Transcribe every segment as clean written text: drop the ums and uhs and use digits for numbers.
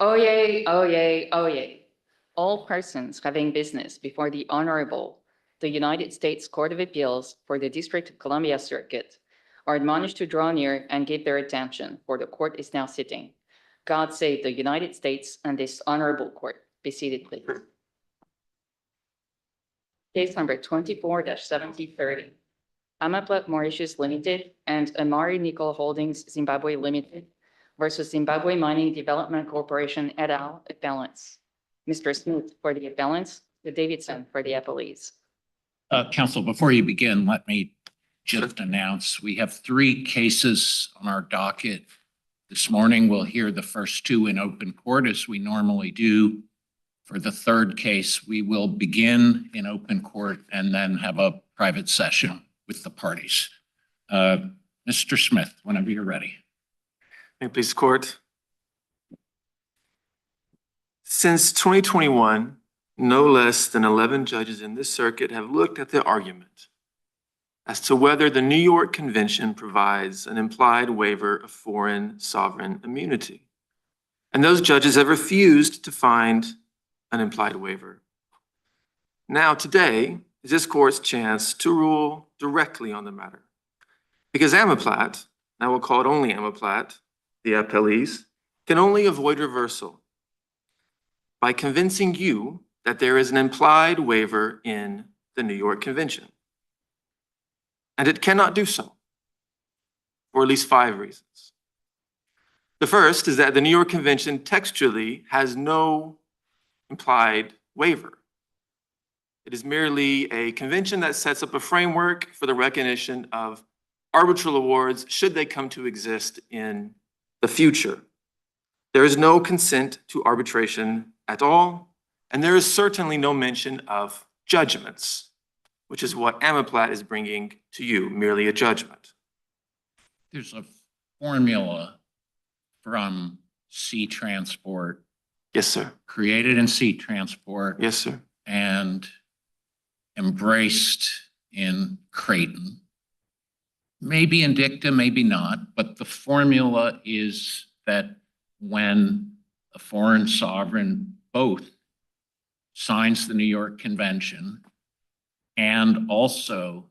Oyez, oyez, oyez. All persons having business before the Honorable, the United States Court of Appeals for the District of Columbia Circuit are admonished to draw near and give their attention, for the court is now sitting. God save the United States and this honorable court. Be seated, please. Case number 24-7030. Amaplat Mauritius Limited and Amari Nickel Holdings Zimbabwe Limited versus Zimbabwe Mining Development Corporation et al. Appellants. Mr. Smith for the appellants, the Davidson for the appellees. Counsel, before you begin, let me just announce we have 3 cases on our docket. This morning, we'll hear the first 2 in open court as we normally do. For the 3rd case, we will begin in open court and then have a private session with the parties. Mr. Smith, whenever you're ready. May it please the court. Since 2021, no less than 11 judges in this circuit have looked at the argument as to whether the New York Convention provides an implied waiver of foreign sovereign immunity. And those judges have refused to find an implied waiver. Now, today is this court's chance to rule directly on the matter. Because Amaplat, and I will call it only Amaplat, the appellees, can only avoid reversal by convincing you that there is an implied waiver in the New York Convention. And it cannot do so for at least 5 reasons. The first is that the New York Convention textually has no implied waiver. It is merely a convention that sets up a framework for the recognition of arbitral awards should they come to exist in the future. There is no consent to arbitration at all, and there is certainly no mention of judgments, which is what Amaplat is bringing to you, merely a judgment. There's a formula from sea transport. Yes, sir. Created in sea transport. Yes, sir. And embraced in Creighton. Maybe in dicta, maybe not, but the formula is that when a foreign sovereign both signs the New York Convention and also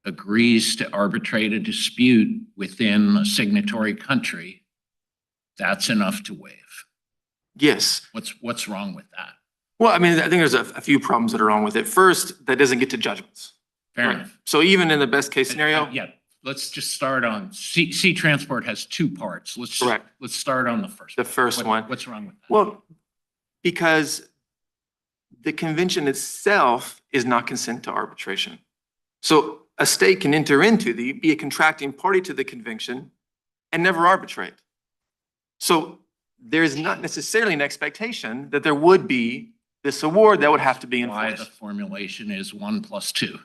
agrees to arbitrate a dispute within a signatory country, that's enough to waive. Yes. What's wrong with that? Well, I mean, I think there's a few problems that are wrong with it. First, that doesn't get to judgments. Fair enough. So even in the best case scenario. Yeah, let's just start on sea transport has 2 parts. Correct. Let's start on the first. The first one. What's wrong with that? Well, because the convention itself is not consent to arbitration. So a state can enter into be a contracting party to the convention and never arbitrate. So there's not necessarily an expectation that there would be this award that would have to be enforced. Why the formulation is 1 + 2.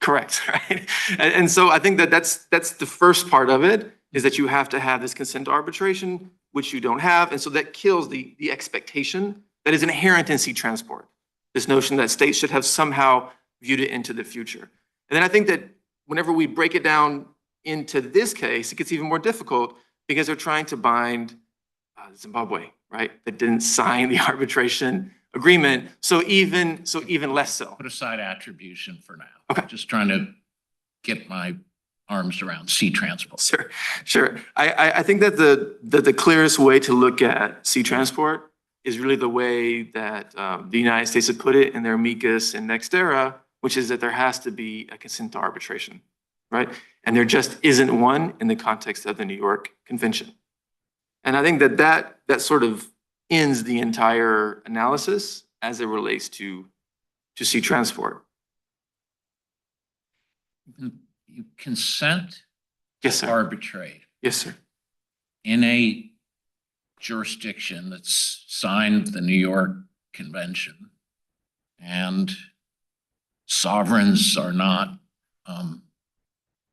Correct, right? And so I think that's the first part of it, is that you have to have this consent to arbitration, which you don't have. And so that kills the expectation that is inherent in sea transport. This notion that states should have somehow viewed it into the future. And then I think that whenever we break it down into this case, it gets even more difficult because they're trying to bind Zimbabwe, right? That didn't sign the arbitration agreement. So even less so. Put aside attribution for now. Okay. Just trying to get my arms around sea transport. Sure. I think that the clearest way to look at sea transport is really the way that the United States had put it in their amicus in Nextera, which is that there has to be a consent to arbitration, right? And there just isn't one in the context of the New York Convention. And I think that sort of ends the entire analysis as it relates to sea transport. You consent Yes, to sir. arbitrate Yes, sir. in a jurisdiction that's signed the New York Convention, and sovereigns are not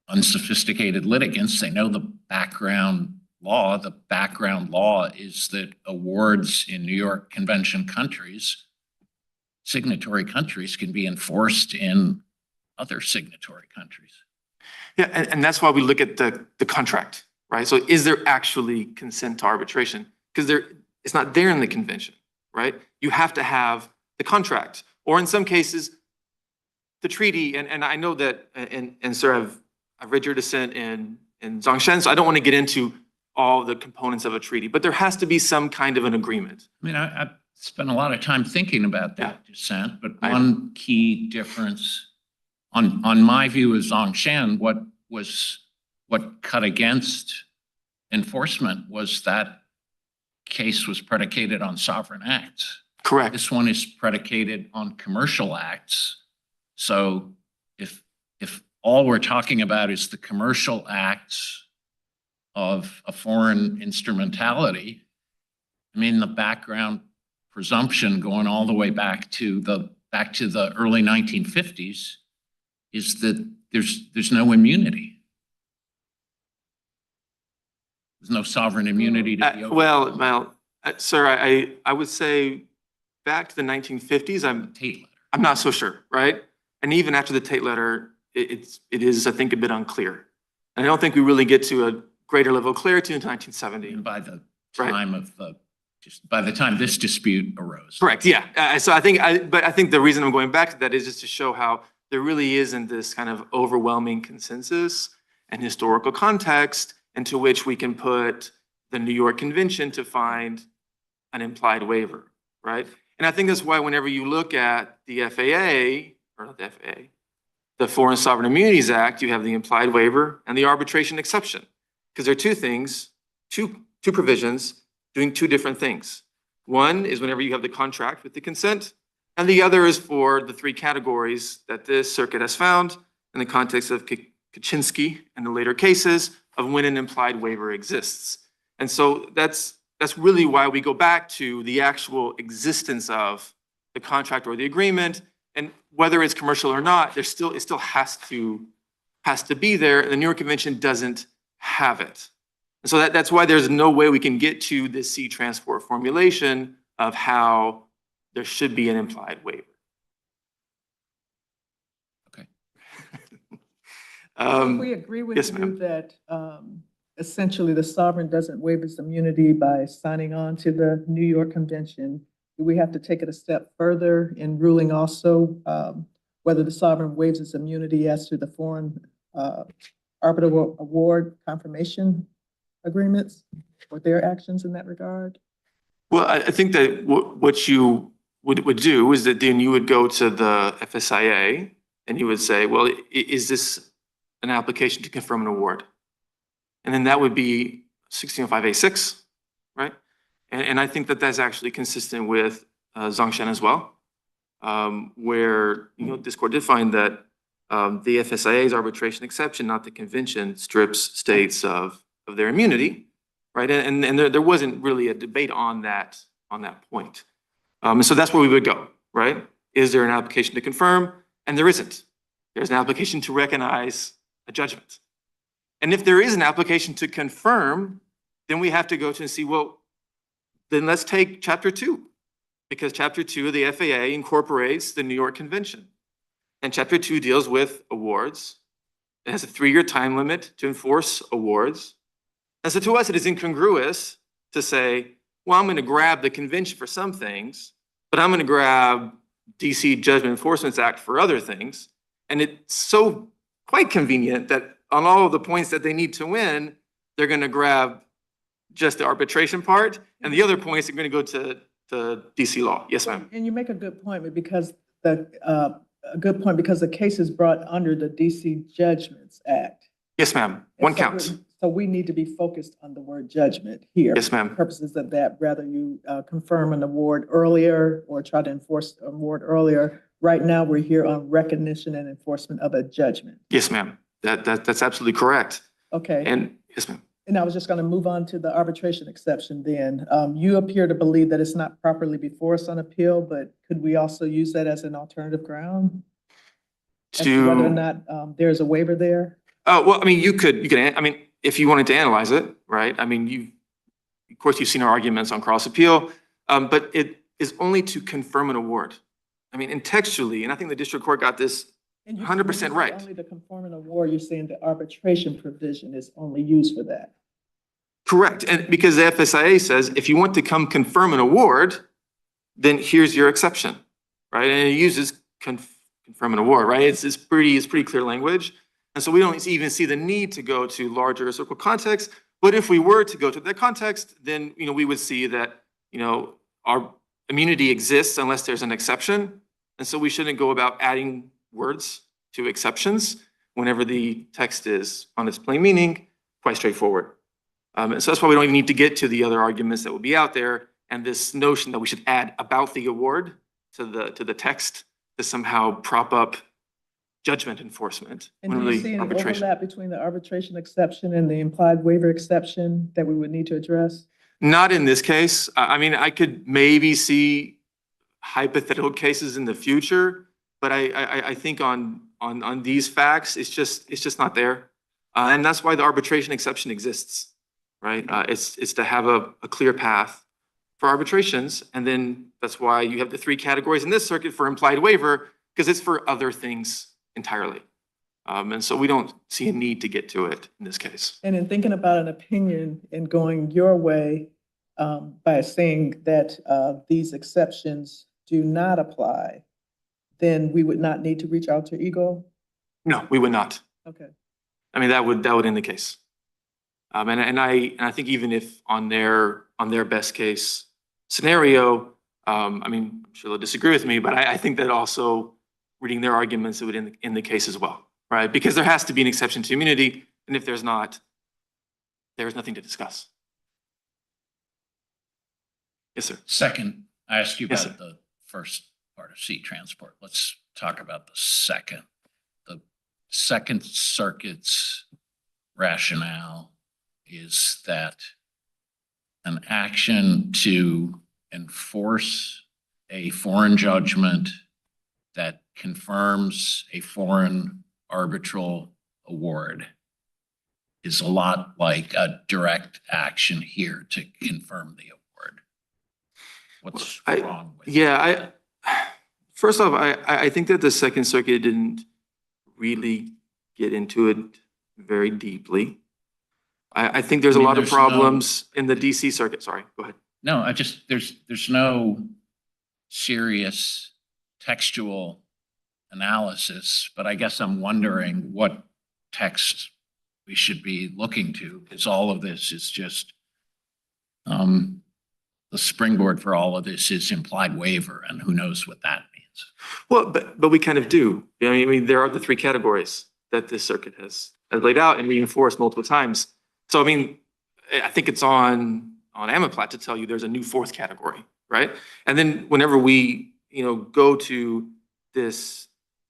unsophisticated litigants. They know the background law. The background law is that awards in New York Convention countries, signatory countries, can be enforced in other signatory countries. Yeah, and that's why we look at the contract, right? So is there actually consent to arbitration? Because It's not there in the convention, right? You have to have the contract, or in some cases, the treaty. And I know that, and sir, I've read your dissent in Zhongshan, so I don't want to get into all the components of a treaty, but there has to be some kind of an agreement. I mean, I've spent a lot of time thinking about that dissent, but I- one key difference on my view of Zhongshan, what cut against enforcement was that case was predicated on sovereign acts. Correct. This one is predicated on commercial acts. So if all we're talking about is the commercial acts of a foreign instrumentality, I mean, the background presumption going all the way back to the early 1950s is that there's no immunity. There's no sovereign immunity to be overcome. Sir, I would say back to the 1950s, Tate letter. I'm not so sure, right? And even after the Tate letter, it is, I think, a bit unclear. And I don't think we really get to a greater level of clarity until 1970. And by the Right. time of by the time this dispute arose. Correct, yeah. So I think the reason I'm going back to that is just to show how there really isn't this kind of overwhelming consensus and historical context into which we can put the New York Convention to find an implied waiver, right? And I think that's why whenever you look at the FAA, or not the FAA, the Foreign Sovereign Immunities Act, you have the implied waiver and the arbitration exception. Because there are two things, two provisions doing two different things. One is whenever you have the contract with the consent, and the other is for the three categories that this circuit has found in the context of Kaczynski and the later cases of when an implied waiver exists. And so that's really why we go back to the actual existence of the contract or the agreement, and whether it's commercial or not, it still has to be there. The New York Convention doesn't have it. And so that's why there's no way we can get to the sea transport formulation of how there should be an implied waiver. Okay. If we agree with yes, you ma'am. that essentially the sovereign doesn't waive its immunity by signing on to the New York Convention, do we have to take it a step further in ruling also whether the sovereign waives its immunity as to the foreign arbitral award confirmation agreements or their actions in that regard? Well, I think that what you would do is that then you would go to the FSIA and you would say, well, is this an application to confirm an award? And then that would be 1605A6, right? And I think that that's actually consistent with Zhongshan as well, where this court did find that the FSIA's arbitration exception, not the convention, strips states of their immunity, right? And there wasn't really a debate on that point. And so that's where we would go, right? Is there an application to confirm? And there isn't. There's an application to recognize a judgment. And if there is an application to confirm, then we have to go to and see, well, then let's take Chapter 2, because Chapter 2 of the FAA incorporates the New York Convention. And Chapter 2 deals with awards. It has a 3-year time limit to enforce awards. And so to us, it is incongruous to say, well, I'm going to grab the convention for some things, but I'm going to grab DC Judgment Enforcement Act for other things. And it's so quite convenient that on all of the points that they need to win, they're going to grab just the arbitration part, and the other points are going to go to DC law. Yes, ma'am. And you make a good point, because the case is brought under the DC Judgments Act. Yes, ma'am. One count. So we need to be focused on the word judgment here. Yes, ma'am. For purposes of that, rather you confirm an award earlier or try to enforce an award earlier. Right now, we're here on recognition and enforcement of a judgment. Yes, ma'am. That's absolutely correct. Okay. And yes, ma'am. And I was just going to move on to the arbitration exception then. You appear to believe that it's not properly before us on appeal, but could we also use that as an alternative ground? As to whether or not there's a waiver there? Oh, well, I mean, you could, I mean, if you wanted to analyze it, right? I mean, of course, you've seen our arguments on cross appeal, but it is only to confirm an award. I mean, and textually, and I think the district court got this 100% right. Only to confirm an award, you're saying the arbitration provision is only used for that. Correct. And because the FSIA says, if you want to come confirm an award, then here's your exception, right? And it uses confirm an award, right? It's pretty clear language. And so we don't even see the need to go to larger circle context. But if we were to go to that context, then, we would see that, our immunity exists unless there's an exception. And so we shouldn't go about adding words to exceptions whenever the text is on its plain meaning, quite straightforward. And so that's why we don't even need to get to the other arguments that will be out there and this notion that we should add about the award to the text to somehow prop up judgment enforcement. And when do you really see an arbitration. overlap between the arbitration exception and the implied waiver exception that we would need to address? Not in this case. I mean, I could maybe see hypothetical cases in the future, but I think on these facts, it's just not there. And that's why the arbitration exception exists, right? It's to have a clear path for arbitrations. And then that's why you have the three categories in this circuit for implied waiver, because it's for other things entirely. And so we don't see a need to get to it in this case. And in thinking about an opinion and going your way by saying that these exceptions do not apply, then we would not need to reach alter ego? No, we would not. Okay. I mean, that would end the case. And I think even if on their best case scenario, I mean, I'm sure they'll disagree with me, but I think that also reading their arguments, it would end the case as well, right? Because there has to be an exception to immunity, and if there's not, there's nothing to discuss. Yes, sir. Second, I asked you Yes, about the first part of sea transport. Let's talk about the second. The Second Circuit's rationale is that an action to enforce a foreign judgment that confirms a foreign arbitral award is a lot like a direct action here to confirm the award. What's wrong with that? First off, I think that the Second Circuit didn't really get into it very deeply. I think there's a lot of problems in the DC circuit. Sorry, go ahead. No, there's no serious textual analysis, but I guess I'm wondering what text we should be looking to, because all of this is just, the springboard for all of this is implied waiver, and who knows what that means. Well, but we kind of do. I mean, there are the three categories that this circuit has laid out and reinforced multiple times. So, I mean, I think it's on Amaplat to tell you there's a new fourth category, right? And then whenever we, go to this,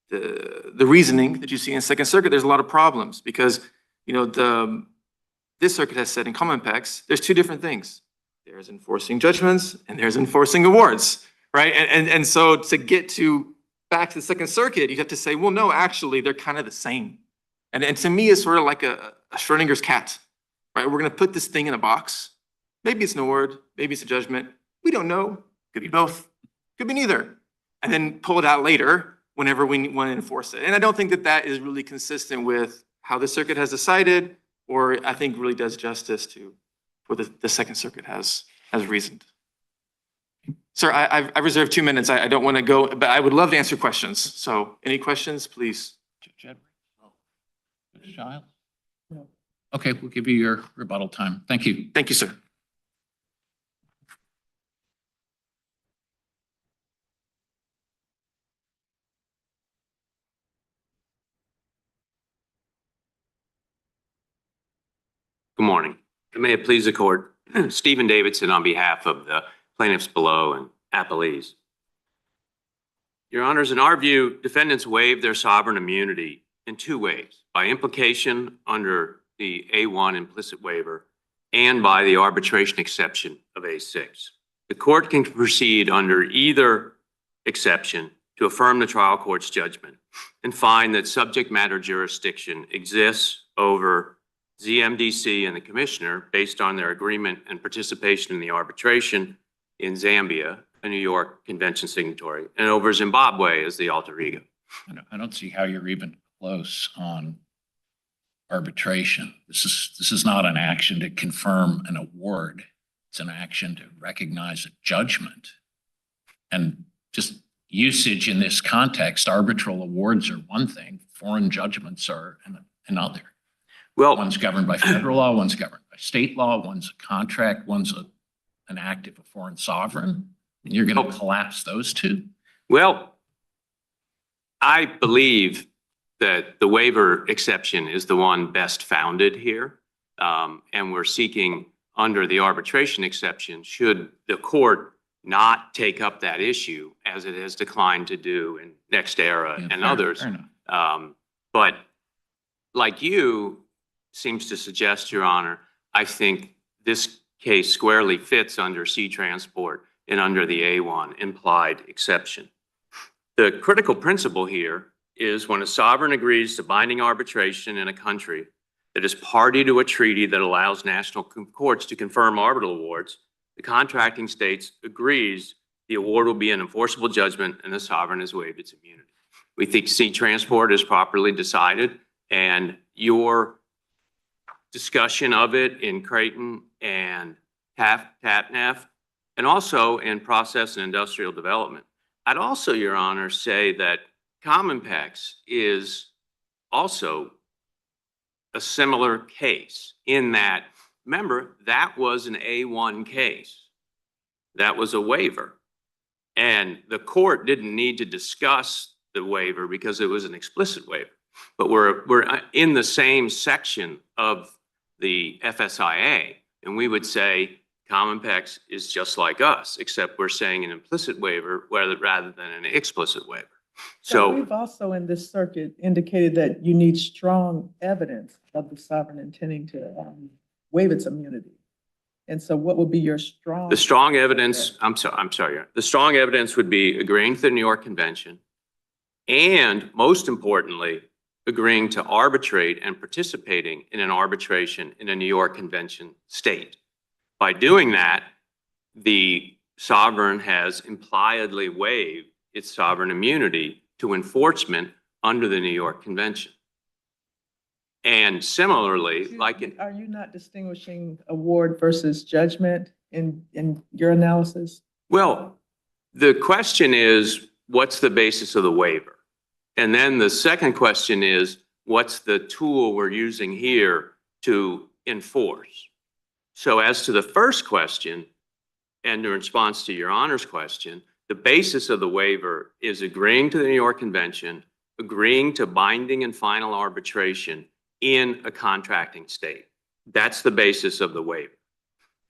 the reasoning that you see in Second Circuit, there's a lot of problems because, this circuit has said in Commonpex, there's two different things. There's enforcing judgments and there's enforcing awards, right? And so to get back to the Second Circuit, you have to say, well, no, actually, they're kind of the same. And to me, it's sort of like a Schrodinger's cat, right? We're going to put this thing in a box. Maybe it's an award, maybe it's a judgment. We don't know. Could be both. Could be neither. And then pull it out later whenever we want to enforce it. And I don't think that that is really consistent with how the circuit has decided, or I think really does justice to what the Second Circuit has reasoned. Sir, I've reserved 2 minutes. I don't want to go, but I would love to answer questions. So any questions, please? Judge Giles? No. Okay, we'll give you your rebuttal time. Thank you. Thank you, sir. Good morning. May it please the court, Stephen Davidson on behalf of the plaintiffs below and appellees. Your honors, in our view, defendants waived their sovereign immunity in two ways: by implication under the A1 implicit waiver and by the arbitration exception of A6. The court can proceed under either exception to affirm the trial court's judgment and find that subject matter jurisdiction exists over ZMDC and the commissioner based on their agreement and participation in the arbitration in Zambia, a New York Convention signatory, and over Zimbabwe as the alter ego. I don't see how you're even close on arbitration. This is not an action to confirm an award. It's an action to recognize a judgment. And just usage in this context, arbitral awards are one thing, foreign judgments are another. Well, One's governed by federal law, one's governed by state law, one's a contract, one's an act of a foreign sovereign. And you're going to collapse those two? well, I believe that the waiver exception is the one best founded here. And we're seeking under the arbitration exception, should the court not take up that issue as it has declined to do in Next Era Yeah, and fair others. enough. But like you seems to suggest, Your Honor, I think this case squarely fits under sea transport and under the A1 implied exception. The critical principle here is when a sovereign agrees to binding arbitration in a country that is party to a treaty that allows national courts to confirm arbitral awards, the contracting states agrees the award will be an enforceable judgment and the sovereign has waived its immunity. We think sea transport is properly decided, and your discussion of it in Creighton and Tatnef, and also in process and industrial development. I'd also, Your Honor, say that Commonpex is also a similar case in that, remember, that was an A1 case. That was a waiver. And the court didn't need to discuss the waiver because it was an explicit waiver. But we're in the same section of the FSIA, and we would say Commonpex is just like us, except we're saying an implicit waiver rather than an explicit waiver. So we've also in this circuit indicated that you need strong evidence of the sovereign intending to waive its immunity. And so what would be your strong? the strong evidence, I'm sorry. The strong evidence would be agreeing to the New York Convention and, most importantly, agreeing to arbitrate and participating in an arbitration in a New York Convention state. By doing that, the sovereign has impliedly waived its sovereign immunity to enforcement under the New York Convention. And similarly, Are you not distinguishing award versus judgment in your analysis? well, the question is, what's the basis of the waiver? And then the second question is, what's the tool we're using here to enforce? So as to the first question, and in response to Your Honor's question, the basis of the waiver is agreeing to the New York Convention, agreeing to binding and final arbitration in a contracting state. That's the basis of the waiver.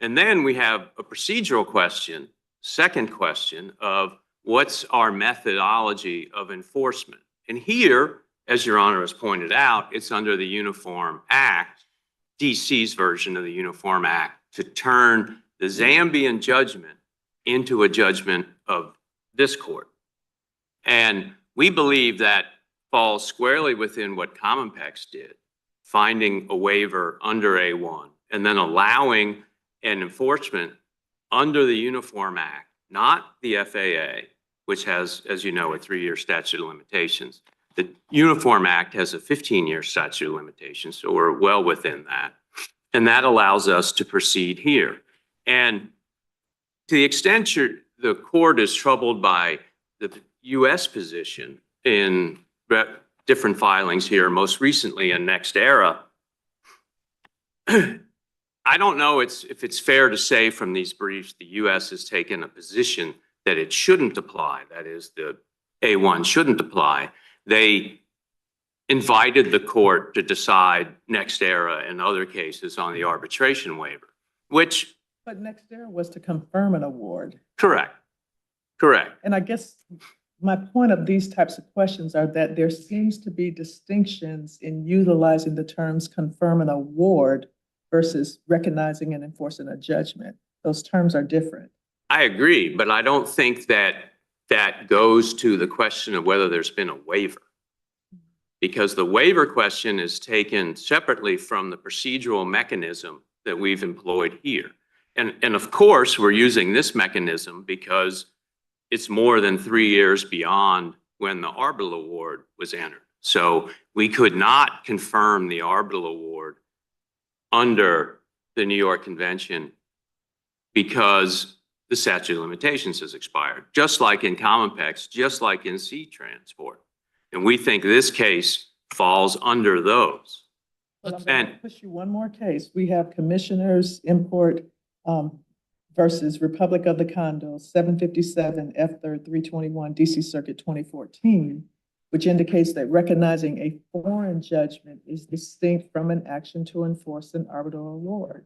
And then we have a procedural question, second question of what's our methodology of enforcement? And here, as Your Honor has pointed out, it's under the Uniform Act, DC's version of the Uniform Act, to turn the Zambian judgment into a judgment of this court. And we believe that falls squarely within what Commonpex did, finding a waiver under A1 and then allowing an enforcement under the Uniform Act, not the FAA, which has, as you know, a 3-year statute of limitations. The Uniform Act has a 15-year statute of limitations, so we're well within that. And that allows us to proceed here. And to the extent the court is troubled by the U.S. position in different filings here, most recently in Next Era, I don't know if it's fair to say from these briefs the U.S. has taken a position that it shouldn't apply, that is, the A1 shouldn't apply. They invited the court to decide Next Era and other cases on the arbitration waiver, which... But Next Era was to confirm an award. Correct. And I guess my point of these types of questions are that there seems to be distinctions in utilizing the terms confirm an award versus recognizing and enforcing a judgment. Those terms are different. I agree, but I don't think that goes to the question of whether there's been a waiver. Because the waiver question is taken separately from the procedural mechanism that we've employed here. And of course, we're using this mechanism because it's more than 3 years beyond when the arbitral award was entered. So we could not confirm the arbitral award under the New York Convention because the statute of limitations has expired, just like in Commonpex, just like in sea transport. And we think this case falls under those. But I'm going to And push you one more case. We have Commissioners Import versus Republic of the Condos, 757 F3rd 321 DC Circuit 2014, which indicates that recognizing a foreign judgment is distinct from an action to enforce an arbitral award.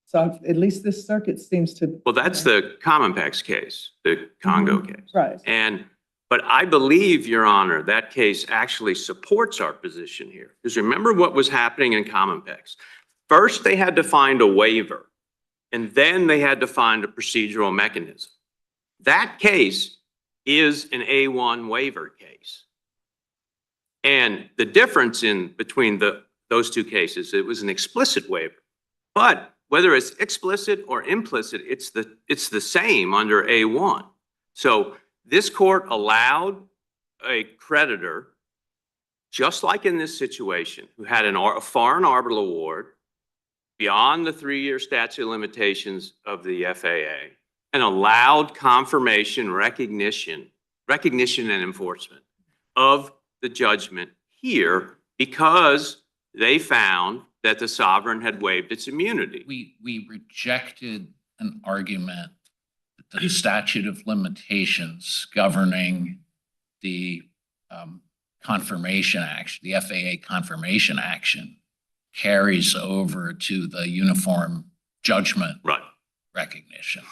So at least this circuit seems to. well, that's the Commonpex case, the Congo case. Right. But I believe, Your Honor, that case actually supports our position here. Because remember what was happening in Commonpex. First, they had to find a waiver, and then they had to find a procedural mechanism. That case is an A1 waiver case. And the difference between those two cases, it was an explicit waiver. But whether it's explicit or implicit, it's the same under A1. So this court allowed a creditor, just like in this situation, who had a foreign arbitral award beyond the 3-year statute of limitations of the FAA, and allowed confirmation, recognition and enforcement of the judgment here because they found that the sovereign had waived its immunity. We rejected an argument that the statute of limitations governing the confirmation action, the FAA confirmation action, carries over to the uniform judgment Right. recognition.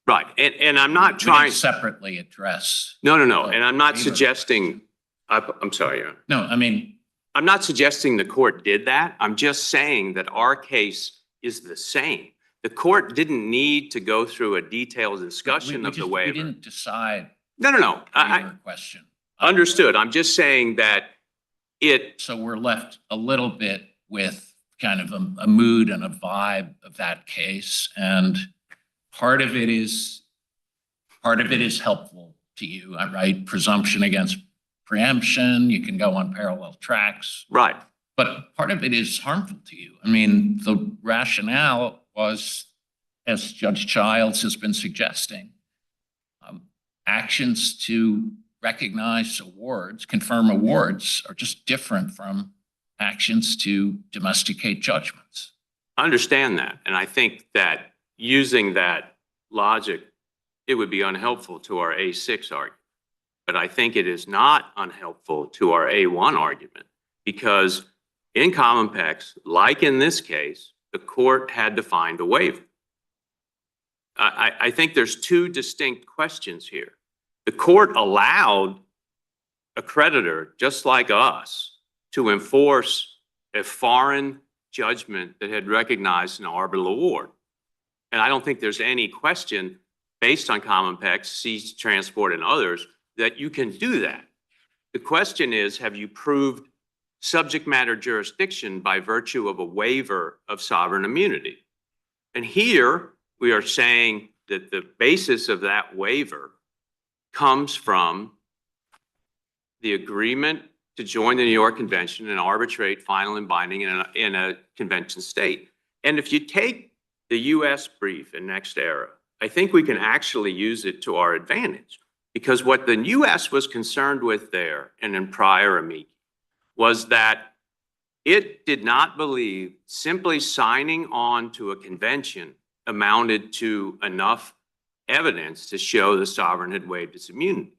Right. And I'm not We trying. didn't separately address. No. And I'm not Waiver. suggesting, I'm sorry, Your Honor. No, I mean, I'm not suggesting the court did that. I'm just saying that our case is the same. The court didn't need to go through a detailed discussion of the we waiver. didn't decide No. the I waiver question. understood. I'm just saying that So we're left a little bit with kind of a mood and a vibe of that case. And part of it is helpful to you, right? Presumption against preemption, you can go on parallel tracks, right. but part of it is harmful to you. I mean, the rationale was, as Judge Childs has been suggesting, actions to recognize awards, confirm awards, are just different from actions to domesticate judgments. I understand that. And I think that using that logic, it would be unhelpful to our A6 argument. But I think it is not unhelpful to our A1 argument because in Commonpex, like in this case, the court had to find a waiver. I think there's two distinct questions here. The court allowed a creditor, just like us, to enforce a foreign judgment that had recognized an arbitral award. And I don't think there's any question, based on Commonpex, Sea Transport, and others, that you can do that. The question is, have you proved subject matter jurisdiction by virtue of a waiver of sovereign immunity? And here we are saying that the basis of that waiver comes from the agreement to join the New York Convention and arbitrate final and binding in a convention state. And if you take the US brief in Next Era, I think we can actually use it to our advantage. Because what the US was concerned with there and in prior amici was that it did not believe simply signing on to a convention amounted to enough evidence to show the sovereign had waived its immunity.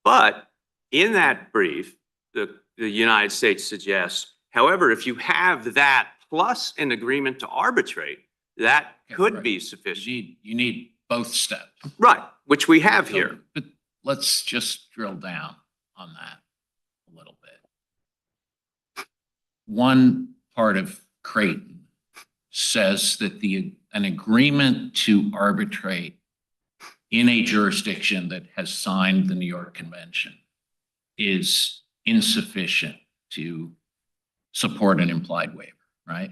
But in that brief, the United States suggests, however, if you have that plus an agreement to arbitrate, that could be sufficient. You need both steps. Right, which we have here. But let's just drill down on that a little bit. One part of Creighton says that an agreement to arbitrate in a jurisdiction that has signed the New York Convention is insufficient to support an implied waiver, right?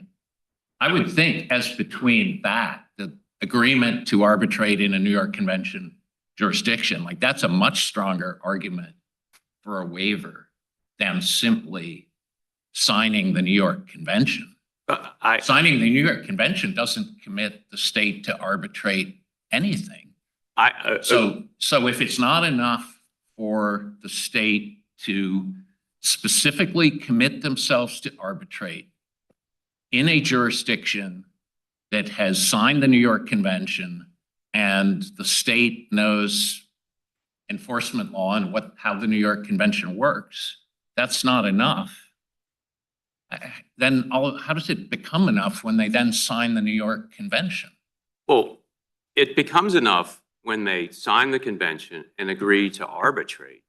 I would think as between that, the agreement to arbitrate in a New York Convention jurisdiction, like that's a much stronger argument for a waiver than simply signing the New York Convention. I, Signing the New York Convention doesn't commit the state to arbitrate anything. So if it's not enough for the state to specifically commit themselves to arbitrate in a jurisdiction that has signed the New York Convention and the state knows enforcement law and how the New York Convention works, that's not enough. Then how does it become enough when they then sign the New York Convention? well, it becomes enough when they sign the convention and agree to arbitrate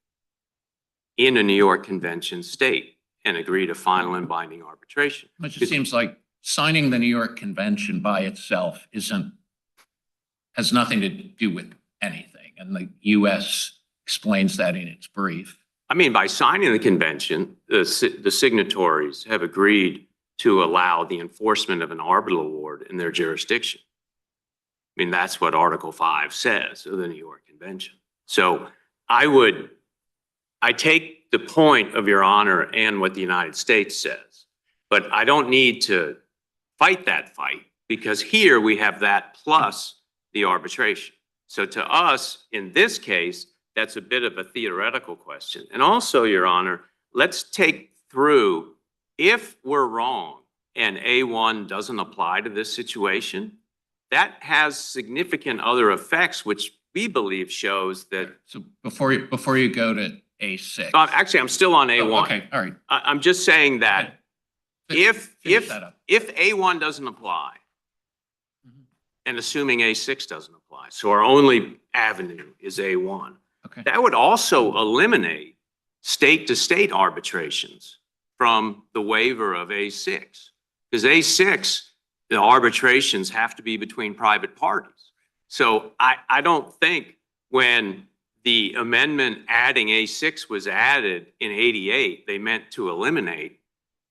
in a New York Convention state and agree to final and binding arbitration. It just seems like signing the New York Convention by itself has nothing to do with anything. And the US explains that in its brief. I mean, by signing the convention, the signatories have agreed to allow the enforcement of an arbitral award in their jurisdiction. I mean, that's what Article 5 says of the New York Convention. So I take the point of Your Honor and what the United States says, but I don't need to fight that fight because here we have that plus the arbitration. So to us, in this case, that's a bit of a theoretical question. And also, Your Honor, let's take through, if we're wrong and A1 doesn't apply to this situation, that has significant other effects, which we believe shows that. So before you go to A6. Actually, I'm still on A1. Okay, all right. I'm just saying that Finish that up. if A1 doesn't apply, and assuming A6 doesn't apply, so our only avenue is A1, Okay. that would also eliminate state-to-state arbitrations from the waiver of A6. Because A6, the arbitrations have to be between private parties. So I don't think when the amendment adding A6 was added in 88, they meant to eliminate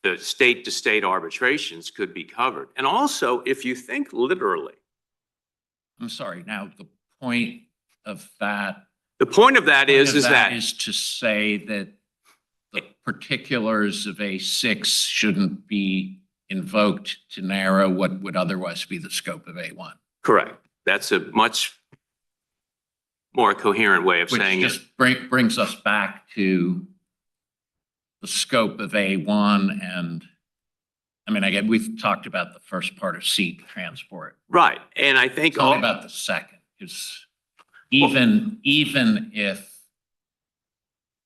the state-to-state arbitrations could be covered. And also, if you think literally. I'm sorry. Now, the point of that. The point of that is to say that the particulars of A6 shouldn't be invoked to narrow what would otherwise be the scope of A1. correct. That's a much more coherent way of saying it. Which just brings us back to the scope of A1. And I mean, again, we've talked about the first part of C, transport. Right. And I think Tell me about the second, because even if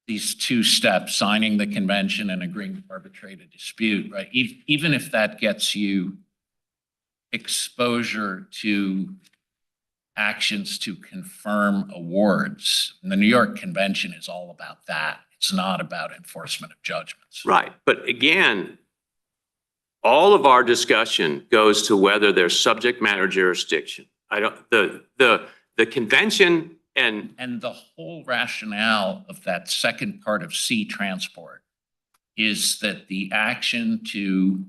these two steps, signing the convention and agreeing to arbitrate a dispute, right? Even if that gets you exposure to actions to confirm awards, and the New York Convention is all about that. It's not about enforcement of judgments. right. But again, all of our discussion goes to whether there's subject matter jurisdiction. The convention and the whole rationale of that second part of C, transport, is that the action to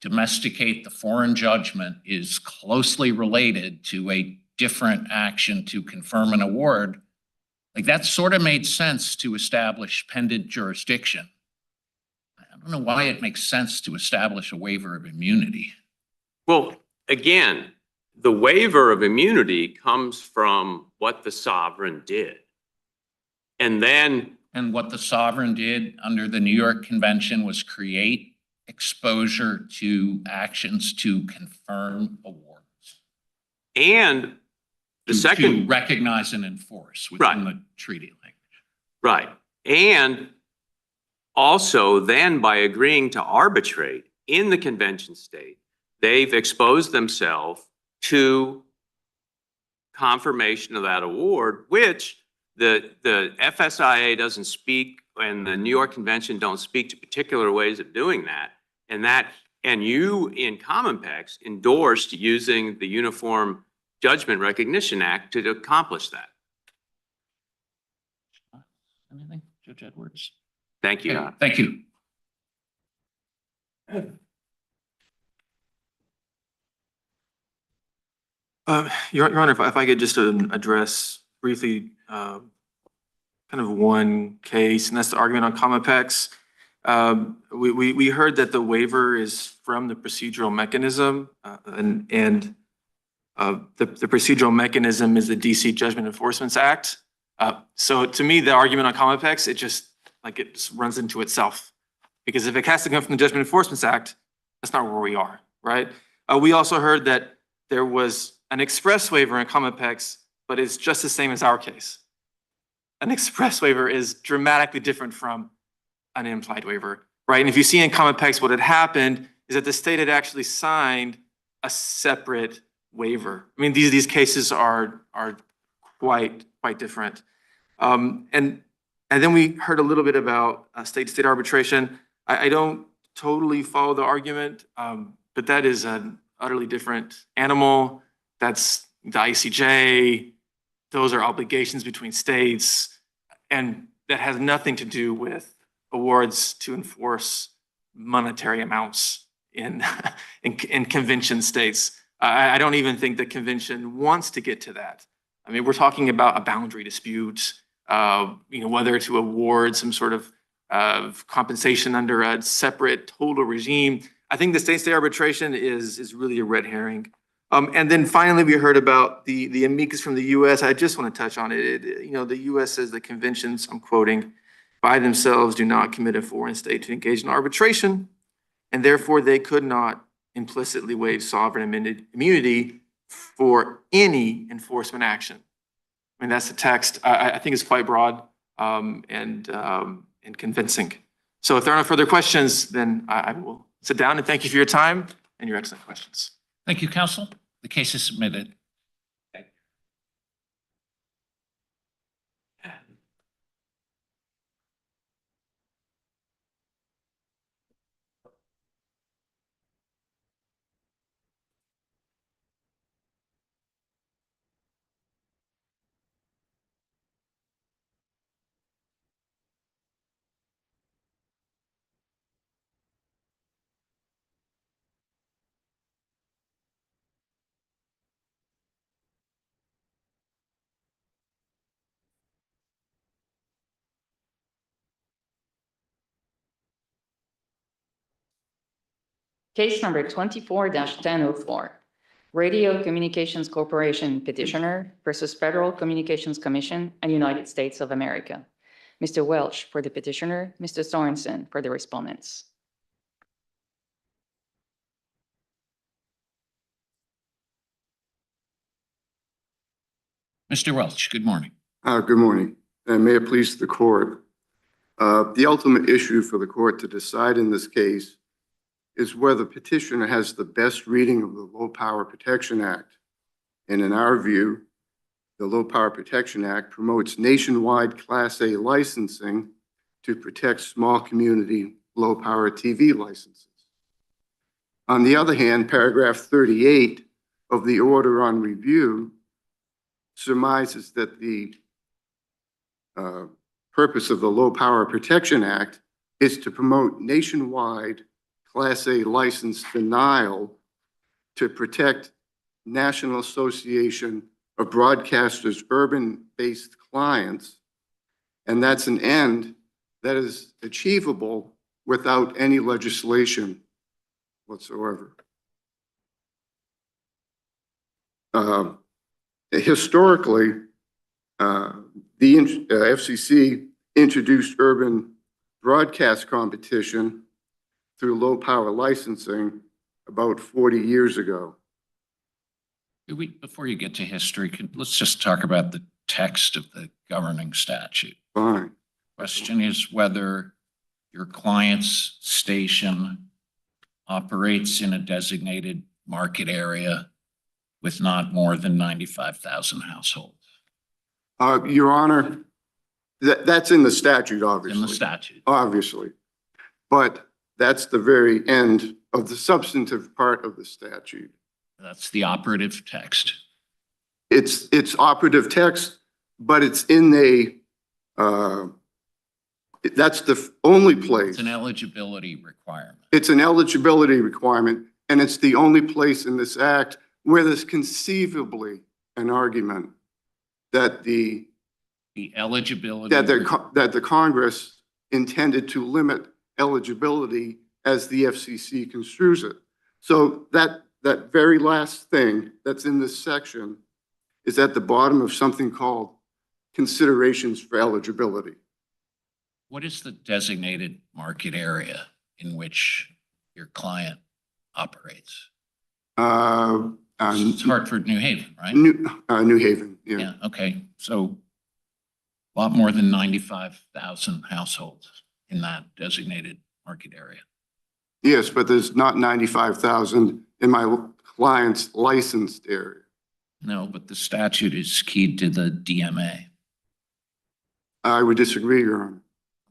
domesticate the foreign judgment is closely related to a different action to confirm an award. Like, that sort of made sense to establish pendant jurisdiction. I don't know why it makes sense to establish a waiver of immunity. well, again, the waiver of immunity comes from what the sovereign did. And then, And what the sovereign did under the New York Convention was create exposure to actions to confirm awards. and the To second, recognize and enforce Right. within the treaty language. right. And also then by agreeing to arbitrate in the convention state, they've exposed themselves to confirmation of that award, which the FSIA doesn't speak and the New York Convention don't speak to particular ways of doing that. And you in Commonpex endorsed using the Uniform Judgment Recognition Act to accomplish that. Anything, Judge Edwards? Thank you. Yeah, thank you. Your Honor, if I could just address briefly kind of one case, and that's the argument on Comapex. We heard that the waiver is from the procedural mechanism, and the procedural mechanism is the DC Judgment Enforcement Act. So to me, the argument on Comapex, it just runs into itself. Because if it has to come from the Judgment Enforcement Act, that's not where we are, right? We also heard that there was an express waiver in Comapex, but it's just the same as our case. An express waiver is dramatically different from an implied waiver, right? And if you see in Comapex, what had happened is that the state had actually signed a separate waiver. I mean, these cases are quite different. And then we heard a little bit about state-to-state arbitration. I don't totally follow the argument, but that is an utterly different animal. That's the ICJ. Those are obligations between states, and that has nothing to do with awards to enforce monetary amounts in convention states. I don't even think the convention wants to get to that. I mean, we're talking about a boundary dispute, whether to award some sort of compensation under a separate total regime. I think the state-to-state arbitration is really a red herring. And then finally, we heard about the amicus from the U.S. I just want to touch on it. The U.S. says the conventions, I'm quoting, by themselves do not commit a foreign state to engage in arbitration, and therefore they could not implicitly waive sovereign immunity for any enforcement action. I mean, that's the text. I think it's quite broad and convincing. So if there are no further questions, then I will sit down and thank you for your time and your excellent questions. Thank you, counsel. The case is submitted. Case number 24-1004, Radio Communications Corporation petitioner versus Federal Communications Commission and United States of America. Mr. Welch for the petitioner, Mr. Sorensen for the respondents. Mr. Welch, good morning. Good morning, and may it please the court. The ultimate issue for the court to decide in this case is whether petitioner has the best reading of the Low Power Protection Act. And in our view, the Low Power Protection Act promotes nationwide Class A licensing to protect small community low power TV licenses. On the other hand, paragraph 38 of the order on review surmises that the purpose of the Low Power Protection Act is to promote nationwide Class A license denial to protect National Association of Broadcasters urban-based clients, and that's an end that is achievable without any legislation whatsoever. Historically, the FCC introduced urban broadcast competition through low power licensing about 40 years ago. Before you get to history, let's just talk about the text of the governing statute. Fine. Question is whether your client's station operates in a designated market area with not more than 95,000 households. Your Honor, that's in the statute, obviously. In the statute. Obviously. But that's the very end of the substantive part of the statute. That's the operative text. It's operative text, but it's in that's the only place. It's an eligibility requirement. It's an eligibility requirement, and it's the only place in this act where there's conceivably an argument that the The eligibility. that the Congress intended to limit eligibility as the FCC construes it. So that very last thing that's in this section is at the bottom of something called considerations for eligibility. What is the designated market area in which your client operates? It's Hartford, New Haven, right? New Haven, yeah. Yeah, okay. So a lot more than 95,000 households in that designated market area. Yes, but there's not 95,000 in my client's licensed area. No, but the statute is keyed to the DMA. I would disagree, Your Honor.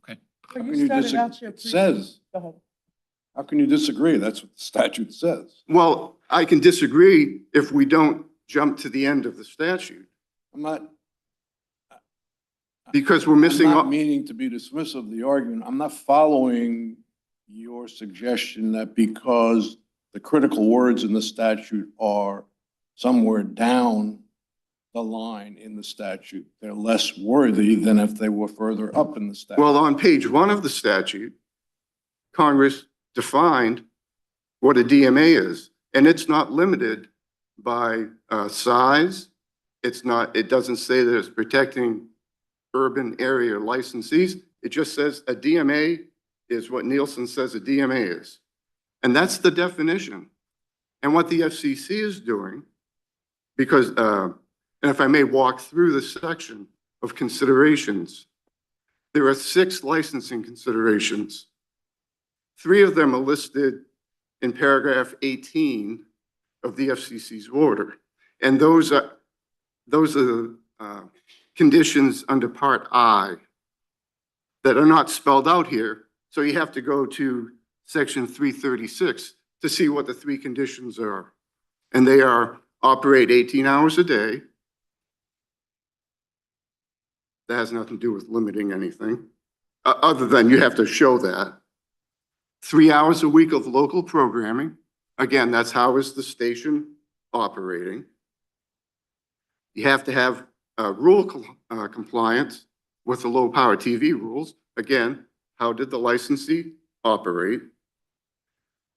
Okay. So How you can you started disagree? out your It says, Go ahead. how can you disagree? That's what the statute says. Well, I can disagree if we don't jump to the end of the statute, I'm not, because we're I'm missing. not meaning to be dismissive of the argument. I'm not following your suggestion that because the critical words in the statute are somewhere down the line in the statute, they're less worthy than if they were further up in the statute. Well, on page 1 of the statute, Congress defined what a DMA is, and it's not limited by size. It doesn't say that it's protecting urban area licensees. It just says a DMA is what Nielsen says a DMA is. And that's the definition. And what the FCC is doing, because, and if I may walk through the section of considerations, there are 6 licensing considerations. 3 of them are listed in paragraph 18 of the FCC's order. And those are conditions under Part I that are not spelled out here. So you have to go to section 336 to see what the 3 conditions are. And they are operate 18 hours a day. That has nothing to do with limiting anything, other than you have to show that. 3 hours a week of local programming. Again, that's how is the station operating. You have to have rule compliance with the low power TV rules. Again, how did the licensee operate?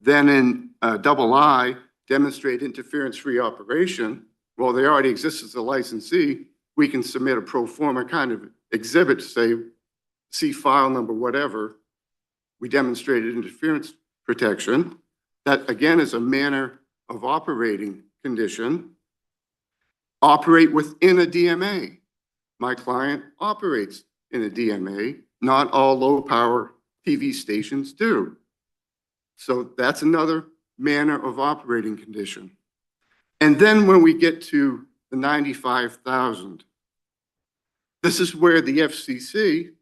Then in double I, demonstrate interference-free operation. Well, they already exist as a licensee. We can submit a pro forma kind of exhibit, say, see file number, whatever. We demonstrated interference protection. That, again, is a manner of operating condition. Operate within a DMA. My client operates in a DMA. Not all low power TV stations do. So that's another manner of operating condition. And then when we get to the 95,000, this is where the FCC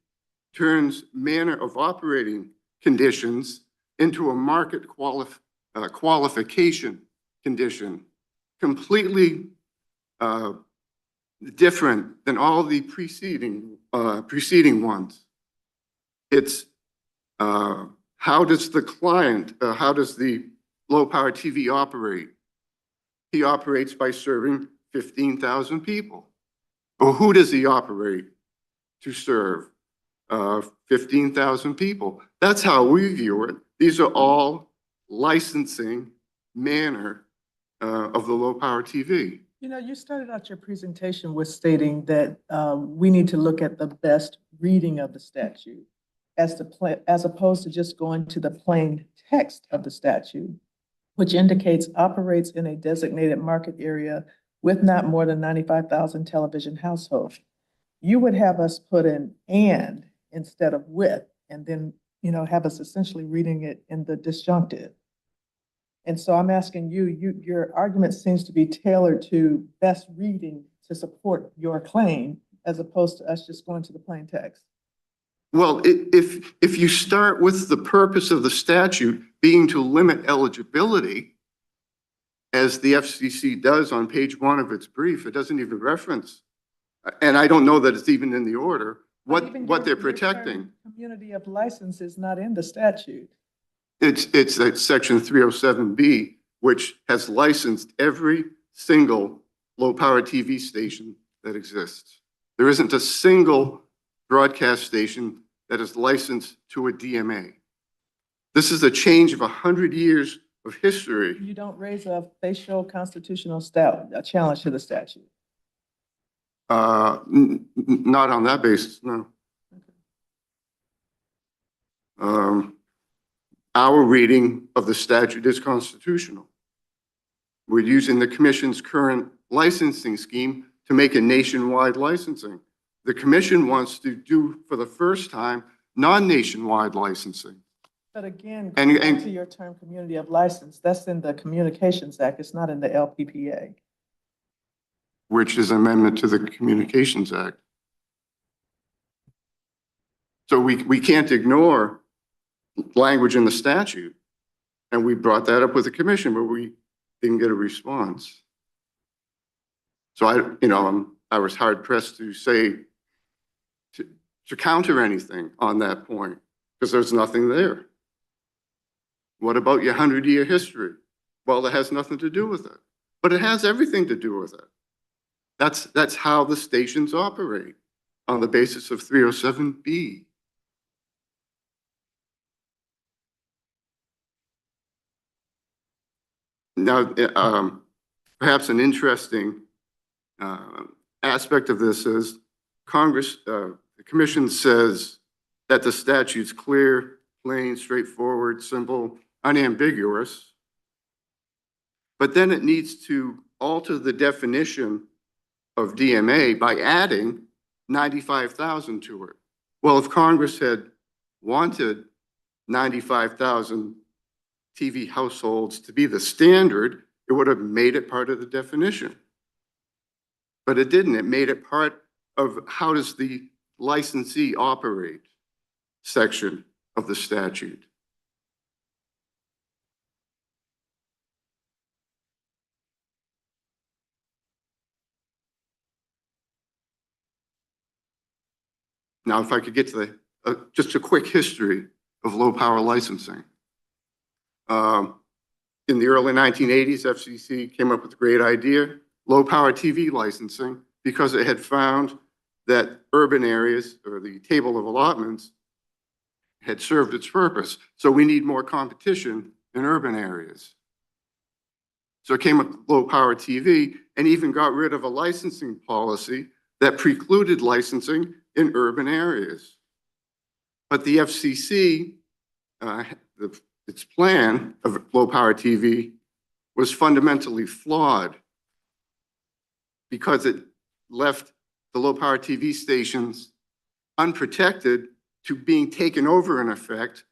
turns manner of operating conditions into a market qualification condition, completely different than all the preceding ones. It's how does the client, how does the low power TV operate? He operates by serving 15,000 people. Or who does he operate to serve? 15,000 people. That's how we view it. These are all licensing manner of the low power TV. You know, you started out your presentation with stating that we need to look at the best reading of the statute as opposed to just going to the plain text of the statute, which indicates operates in a designated market area with not more than 95,000 television households. You would have us put in and instead of with, and then, you know, have us essentially reading it in the disjunctive. And so I'm asking you, your argument seems to be tailored to best reading to support your claim, as opposed to us just going to the plain text. Well, if you start with the purpose of the statute being to limit eligibility, as the FCC does on page 1 of its brief, it doesn't even reference, and I don't know that it's even in the order, what they're protecting. Community of license is not in the statute. It's that section 307B, which has licensed every single low power TV station that exists. There isn't a single broadcast station that is licensed to a DMA. This is a change of 100 years of history. You don't raise a facial constitutional a challenge to the statute. Not on that basis, no. Our reading of the statute is constitutional. We're using the commission's current licensing scheme to make a nationwide licensing. The commission wants to do, for the first time, non-nationwide licensing. But again, And- going back and- to your term community of license, that's in the Communications Act. It's not in the LPPA. Which is amendment to the Communications Act. So we can't ignore language in the statute. And we brought that up with the commission, but we didn't get a response. So I was hard pressed to say, to counter anything on that point, because there's nothing there. What about your 100-year history? Well, that has nothing to do with it, but it has everything to do with it. That's how the stations operate, on the basis of 307B. Now, perhaps an interesting aspect of this is the commission says that the statute's clear, plain, straightforward, simple, unambiguous, but then it needs to alter the definition of DMA by adding 95,000 to it. Well, if Congress had wanted 95,000 TV households to be the standard, it would have made it part of the definition. But it didn't. It made it part of how does the licensee operate section of the statute. Now, if I could get to just a quick history of low power licensing. In the early 1980s, FCC came up with a great idea, low power TV licensing, because it had found that urban areas, or the table of allotments, had served its purpose. So we need more competition in urban areas. So it came up with low power TV and even got rid of a licensing policy that precluded licensing in urban areas. But the FCC, its plan of low power TV was fundamentally flawed because it left the low power TV stations unprotected to being taken over in effect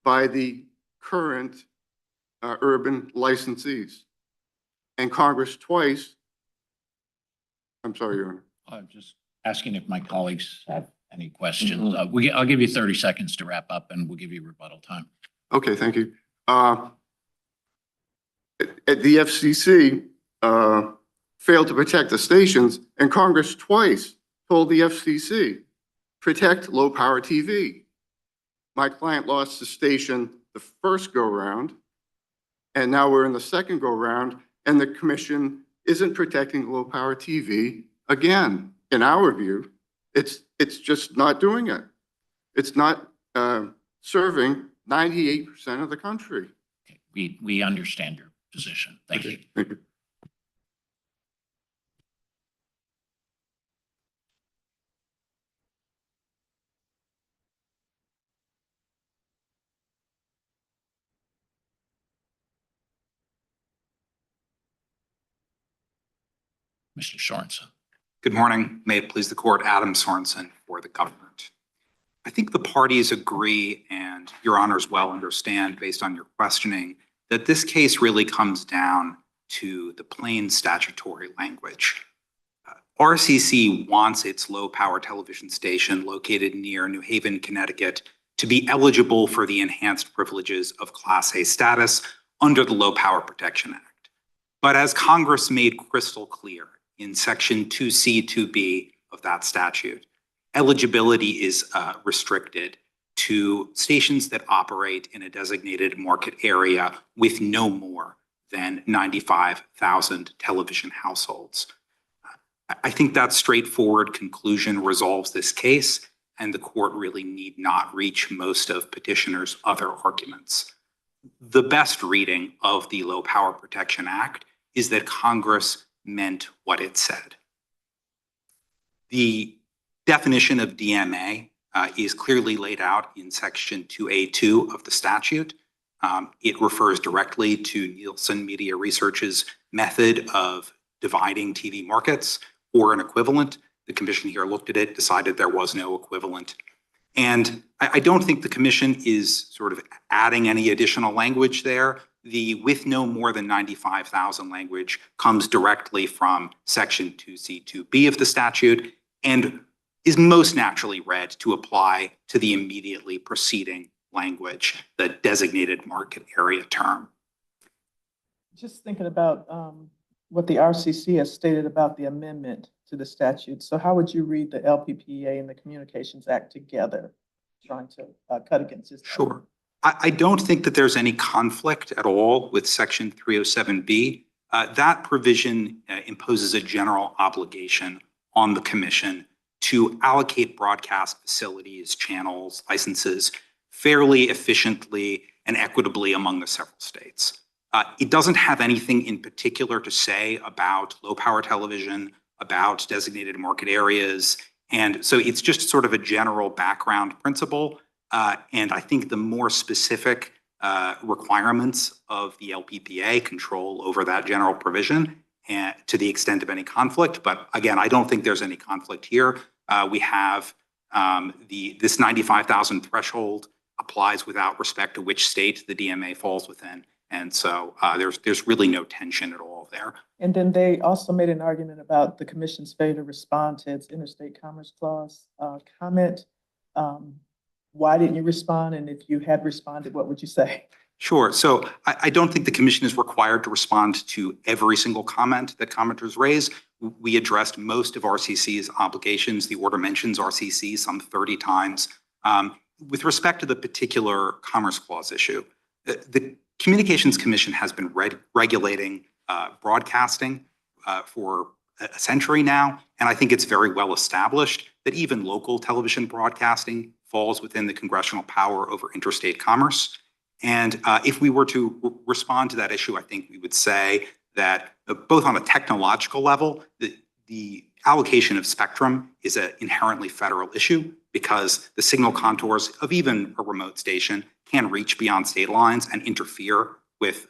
by the current urban licensees. And Congress twice, I'm sorry, Your Honor. I'm just asking if my colleagues have any questions. I'll give you 30 seconds to wrap up and we'll give you rebuttal time. Okay, thank you. The FCC failed to protect the stations, and Congress twice told the FCC, protect low power TV. My client lost the station the first go round, and now we're in the second go round, and the commission isn't protecting low power TV again. In our view, it's just not doing it. It's not serving 98% of the country. Okay, we understand your position. Thank you. Thank you. Mr. Sorensen. Good morning. May it please the court, Adam Sorensen for the government. I think the parties agree, and your honors well understand based on your questioning, that this case really comes down to the plain statutory language. RCC wants its low power television station located near New Haven, Connecticut to be eligible for the enhanced privileges of Class A status under the Low Power Protection Act. But as Congress made crystal clear in Section 2C, 2B of that statute, eligibility is restricted to stations that operate in a designated market area with no more than 95,000 television households. I think that straightforward conclusion resolves this case, and the court really need not reach most of petitioner's other arguments. The best reading of the Low Power Protection Act is that Congress meant what it said. The definition of DMA is clearly laid out in Section 2A2 of the statute. It refers directly to Nielsen Media Research's method of dividing TV markets or an equivalent. The commission here looked at it, decided there was no equivalent. And I don't think the commission is sort of adding any additional language there. The with no more than 95,000 language comes directly from Section 2C2B of the statute and is most naturally read to apply to the immediately preceding language, the designated market area term. Just thinking about what the RCC has stated about the amendment to the statute. So how would you read the LPPA and the Communications Act together, trying to cut against this? Sure. I don't think that there's any conflict at all with Section 307B. That provision imposes a general obligation on the commission to allocate broadcast facilities, channels, licenses fairly, efficiently, and equitably among the several states. It doesn't have anything in particular to say about low power television, about designated market areas. And so it's just sort of a general background principle. And I think the more specific requirements of the LPPA control over that general provision and to the extent of any conflict. But again, I don't think there's any conflict here. We have this 95,000 threshold applies without respect to which state the DMA falls within. And so there's really no tension at all there. And then they also made an argument about the commission's failure to respond to its Interstate Commerce Clause comment. Why didn't you respond? And if you had responded, what would you say? Sure. So I don't think the commission is required to respond to every single comment that commenters raise. We addressed most of RCC's obligations. The order mentions RCC some 30 times. With respect to the particular Commerce Clause issue, the Communications Commission has been regulating broadcasting for a century now, and I think it's very well established that even local television broadcasting falls within the congressional power over interstate commerce. And if we were to respond to that issue, I think we would say that both on a technological level, the allocation of spectrum is an inherently federal issue because the signal contours of even a remote station can reach beyond state lines and interfere with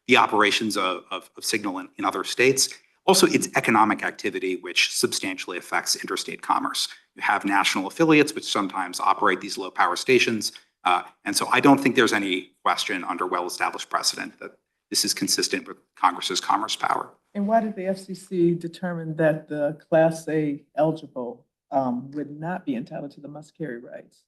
the operations of signal in other states. Also, it's economic activity which substantially affects interstate commerce. You have national affiliates which sometimes operate these low power stations. And so I don't think there's any question under well-established precedent that this is consistent with Congress's commerce power. And why did the FCC determine that the Class A eligible would not be entitled to the must-carry rights?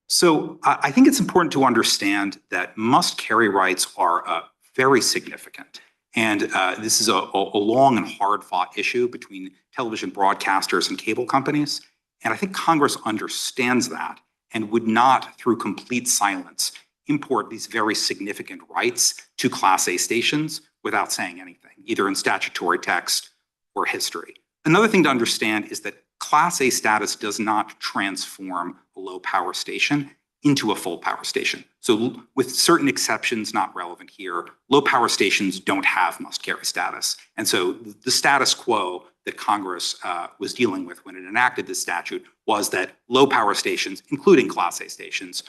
So I think it's important to understand that must-carry rights are very significant. And this is a long and hard-fought issue between television broadcasters and cable companies. And I think Congress understands that and would not, through complete silence, import these very significant rights to Class A stations without saying anything, either in statutory text or history. Another thing to understand is that Class A status does not transform a low power station into a full power station. So with certain exceptions not relevant here, low power stations don't have must carry status. And so the status quo that Congress was dealing with when it enacted this statute was that low power stations, including Class A stations,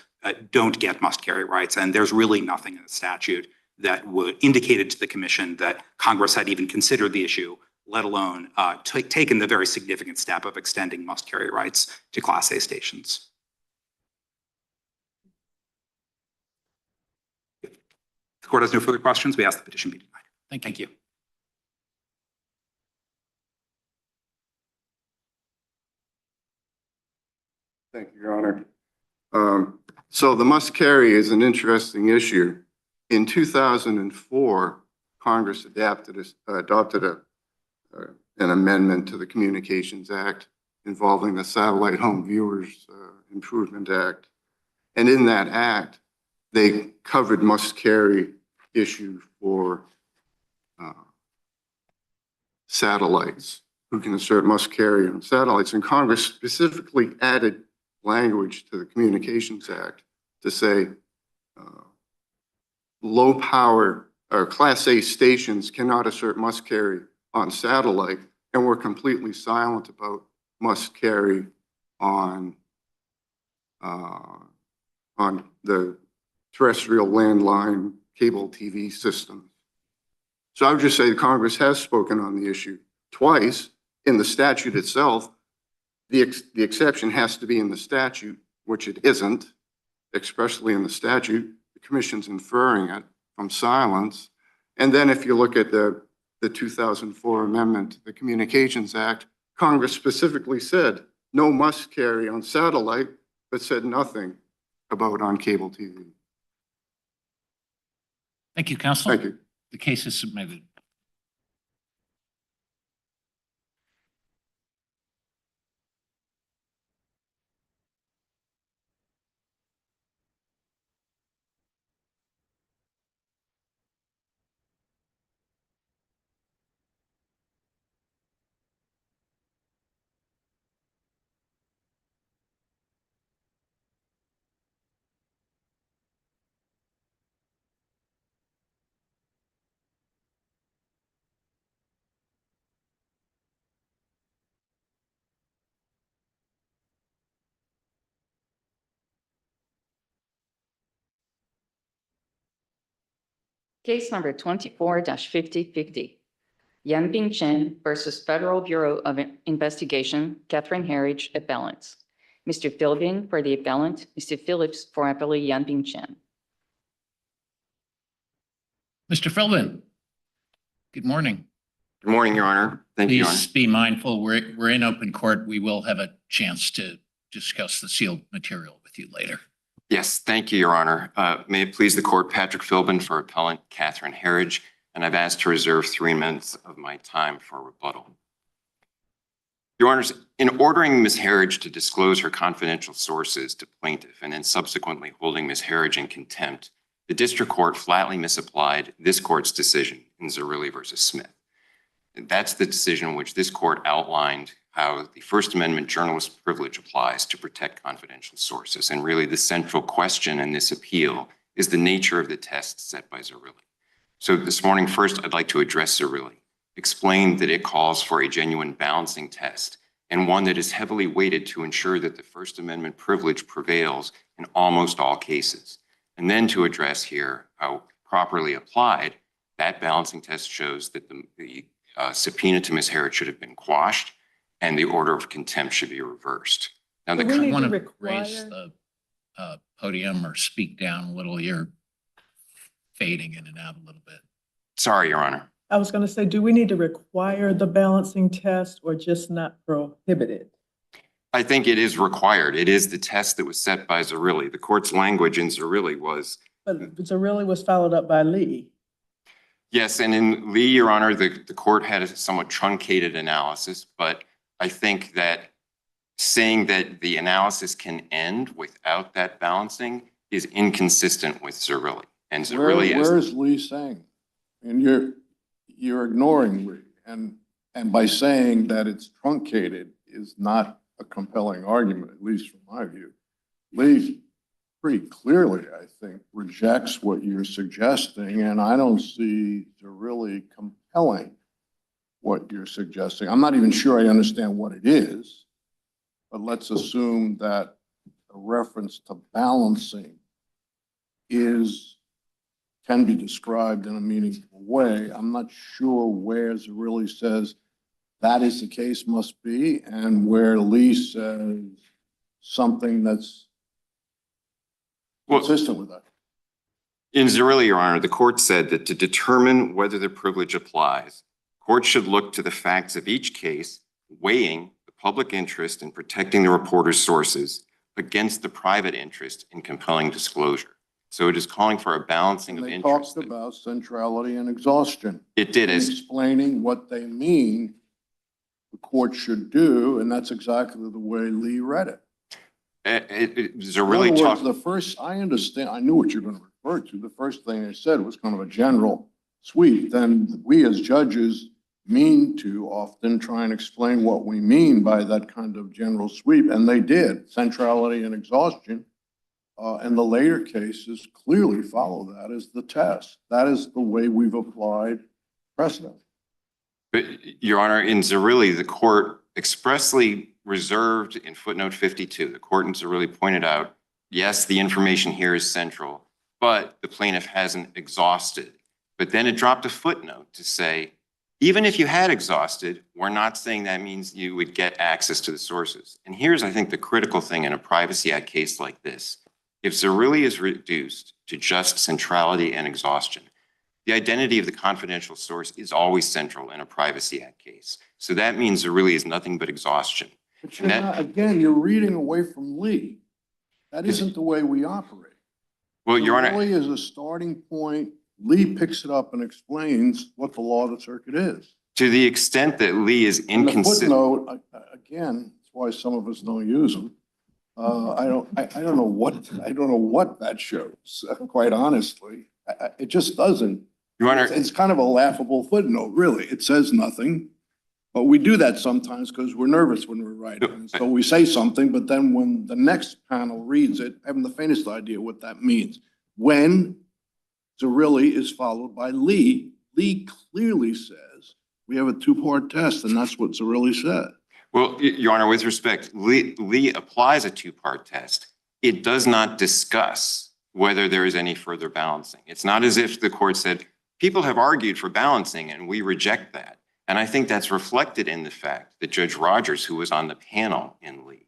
don't get must carry rights. And there's really nothing in the statute that would indicate to the commission that Congress had even considered the issue, let alone taken the very significant step of extending must carry rights to Class A stations. If the court has no further questions, we ask the petition be denied. Thank you. Thank you, Your Honor. So the must carry is an interesting issue. In 2004, Congress adopted an amendment to the Communications Act involving the Satellite Home Viewers Improvement Act. And in that act, they covered must carry issue for satellites. who can assert must carry on satellites. And Congress specifically added language to the Communications Act to say low power or Class A stations cannot assert must carry on satellite, and we're completely silent about must carry on the terrestrial landline cable TV system. So I would just say Congress has spoken on the issue twice in the statute itself. The exception has to be in the statute, which it isn't, expressly in the statute. The Commission's inferring it from silence. And then if you look at the 2004 amendment to the Communications Act, Congress specifically said no must carry on satellite, but said nothing about on cable TV. Thank you, counsel. Thank you. The case is submitted. Case number 24-5050. Yanping Chen versus Federal Bureau of Investigation, Catherine Herridge, appellants. Mr. Philbin for the appellant, Mr. Phillips for appellee Yanping Chen. Mr. Philbin, good morning. Good morning, Your Honor. Thank you, Your Honor. Please be mindful, we're in open court. We will have a chance to discuss the sealed material with you later. Yes, thank you, Your Honor. May it please the court, Patrick Philbin for appellant Catherine Herridge, and I've asked to reserve 3 minutes of my time for rebuttal. Your Honors, in ordering Ms. Herridge to disclose her confidential sources to plaintiff and then subsequently holding Ms. Herridge in contempt, the district court flatly misapplied this court's decision in Zerilli versus Smith. And that's the decision in which this court outlined how the First Amendment journalist privilege applies to protect confidential sources. And really the central question in this appeal is the nature of the test set by Zerilli. So this morning, first, I'd like to address Zerilli, explain that it calls for a genuine balancing test and one that is heavily weighted to ensure that the First Amendment privilege prevails in almost all cases. And then to address here how properly applied, that balancing test shows that the subpoena to Ms. Herridge should have been quashed and the order of contempt should be reversed. Now, Do we I need want to to raise require- the podium or speak down a little. You're fading in and out a little bit. Sorry, Your Honor. I was going to say, do we need to require the balancing test or just not prohibit it? I think it is required. It is the test that was set by Zerilli. The court's language in Zerilli was, But Zerilli was followed up by Lee. yes, and in Lee, Your Honor, the court had a somewhat truncated analysis, but I think that saying that the analysis can end without that balancing is inconsistent with Zerilli. And Zerilli is. Where is Lee saying? And you're ignoring Lee. And by saying that it's truncated is not a compelling argument, at least from my view. Lee pretty clearly, I think, rejects what you're suggesting, and I don't see Zerilli compelling what you're suggesting. I'm not even sure I understand what it is, but let's assume that a reference to balancing can be described in a meaningful way. I'm not sure where Zerilli says that is the case must be, and where Lee says something that's consistent with that. In Zerilli, Your Honor, the court said that to determine whether the privilege applies, courts should look to the facts of each case, weighing the public interest in protecting the reporter's sources against the private interest in compelling disclosure. So it is calling for a balancing of They interests. talked about centrality and exhaustion. It did, And as explaining what they mean the court should do, and that's exactly the way Lee read it. Zerilli In other talked. words, the first, I understand, I knew what you're going to refer to. The first thing they said was kind of a general sweep. Then we as judges mean to often try and explain what we mean by that kind of general sweep, and they did, centrality and exhaustion. And the later cases clearly follow that as the test. That is the way we've applied precedent. But, Your Honor, in Zerilli, the court expressly reserved in footnote 52, the court in Zerilli pointed out, yes, the information here is central, but the plaintiff hasn't exhausted. But then it dropped a footnote to say, even if you had exhausted, we're not saying that means you would get access to the sources. And here's, I think, the critical thing in a Privacy Act case like this. If Zerilli is reduced to just centrality and exhaustion, the identity of the confidential source is always central in a Privacy Act case. So that means Zerilli is nothing but exhaustion. But you're not, again, you're reading away from Lee. That isn't the way we operate. Well, Your Honor, Lee is a starting point. Lee picks it up and explains what the law of the circuit is. to the extent that Lee is And the inconsistent. footnote, again, that's why some of us don't use them. I don't know what that shows, quite honestly. It just doesn't. Your Honor, It's kind of a laughable footnote, really. It says nothing. But we do that sometimes because we're nervous when we're writing. And so we say something, but then when the next panel reads it, I haven't the faintest idea what that means. When Zerilli is followed by Lee, Lee clearly says we have a two-part test, and that's what Zerilli said. well, Your Honor, with respect, Lee applies a two-part test. It does not discuss whether there is any further balancing. It's not as if the court said, people have argued for balancing and we reject that. And I think that's reflected in the fact that Judge Rogers, who was on the panel in Lee,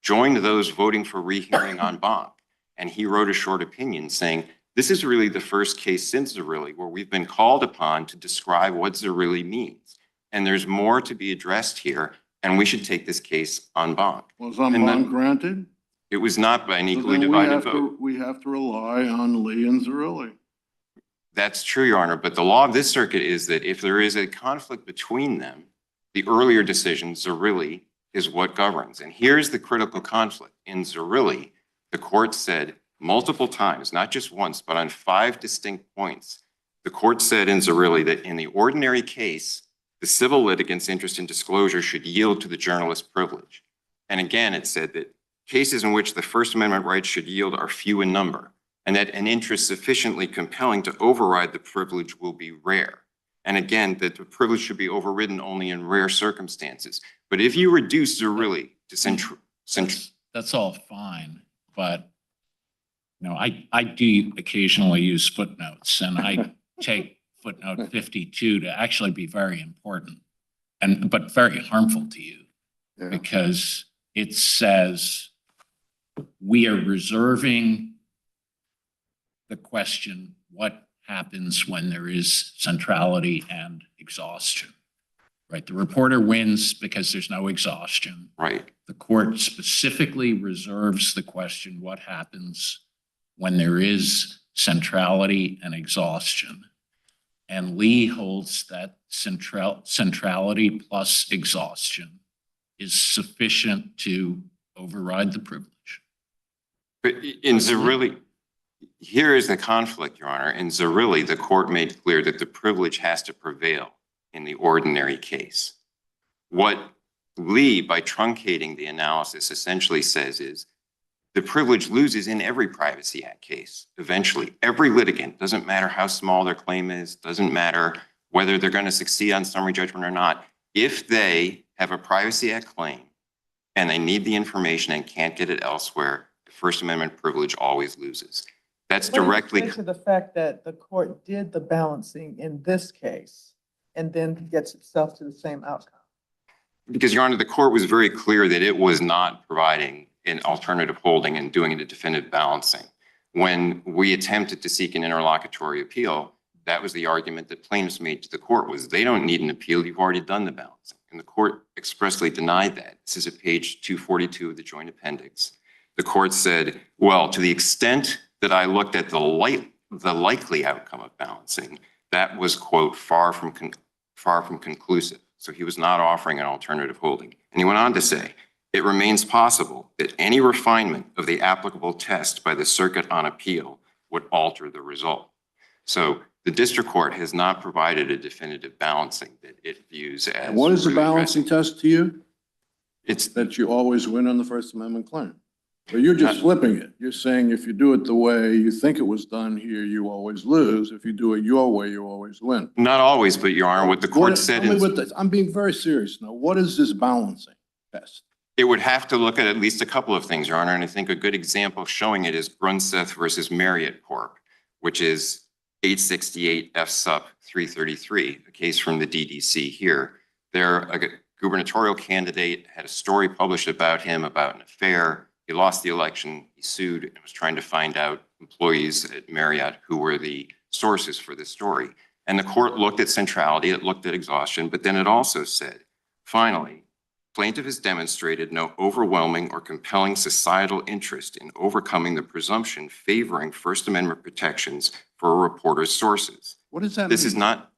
joined those voting for rehearing en banc. And he wrote a short opinion saying, this is really the first case since Zerilli where we've been called upon to describe what Zerilli means. And there's more to be addressed here, and we should take this case en banc. Was en banc granted? It was not by an So equally then divided vote. we have to rely on Lee and Zerilli. That's true, Your Honor, but the law of this circuit is that if there is a conflict between them, the earlier decision, Zerilli, is what governs. And here's the critical conflict. In Zerilli, the court said multiple times, not just once, but on 5 distinct points, the court said in Zerilli that in the ordinary case, the civil litigant's interest in disclosure should yield to the journalist's privilege. And again, it said that cases in which the First Amendment rights should yield are few in number, and that an interest sufficiently compelling to override the privilege will be rare. And again, that the privilege should be overridden only in rare circumstances. But if you reduce Zerilli to That's all fine, but I do occasionally use footnotes, and I take footnote 52 to actually be very important but very harmful to you, Yeah. because it says we are reserving the question, what happens when there is centrality and exhaustion, right? The reporter wins because there's no exhaustion. right. The court specifically reserves the question, what happens when there is centrality and exhaustion? And Lee holds that centrality plus exhaustion is sufficient to override the privilege. But in Zerilli, here is the conflict, Your Honor. In Zerilli, the court made clear that the privilege has to prevail in the ordinary case. What Lee, by truncating the analysis, essentially says is the privilege loses in every Privacy Act case. Eventually, every litigant, doesn't matter how small their claim is, doesn't matter whether they're going to succeed on summary judgment or not, if they have a Privacy Act claim and they need the information and can't get it elsewhere, the First Amendment privilege always loses. That's directly. To the fact that the court did the balancing in this case and then gets itself to the same outcome. Because, Your Honor, the court was very clear that it was not providing an alternative holding and doing a definitive balancing. When we attempted to seek an interlocutory appeal, that was the argument that plaintiffs made to the court, was they don't need an appeal, you've already done the balancing. And the court expressly denied that. This is at page 242 of the joint appendix. The court said, well, to the extent that I looked at the likely outcome of balancing, that was, quote, far from conclusive. So he was not offering an alternative holding. And he went on to say, it remains possible that any refinement of the applicable test by the circuit on appeal would alter the result. So The district court has not provided a definitive balancing that it views as. And what is the really balancing addressing. test to you? It's, That you always win on the First Amendment claim. So you're just flipping it. You're saying if you do it the way you think it was done here, you always lose. If you do it your way, you always win. not always, but Your Honor, what the court said Tell me is. what the- I'm being very serious now. What is this balancing test? It would have to look at least a couple of things, Your Honor, and I think a good example showing it is Brunseth versus Marriott Corp, which is 868 F sup 333, a case from the DDC here. There, a gubernatorial candidate had a story published about him about an affair. He lost the election, he sued, and was trying to find out employees at Marriott who were the sources for this story. And the court looked at centrality, it looked at exhaustion, but then it also said, finally, plaintiff has demonstrated no overwhelming or compelling societal interest in overcoming the presumption favoring First Amendment protections for a reporter's sources. What does that mean? This is not,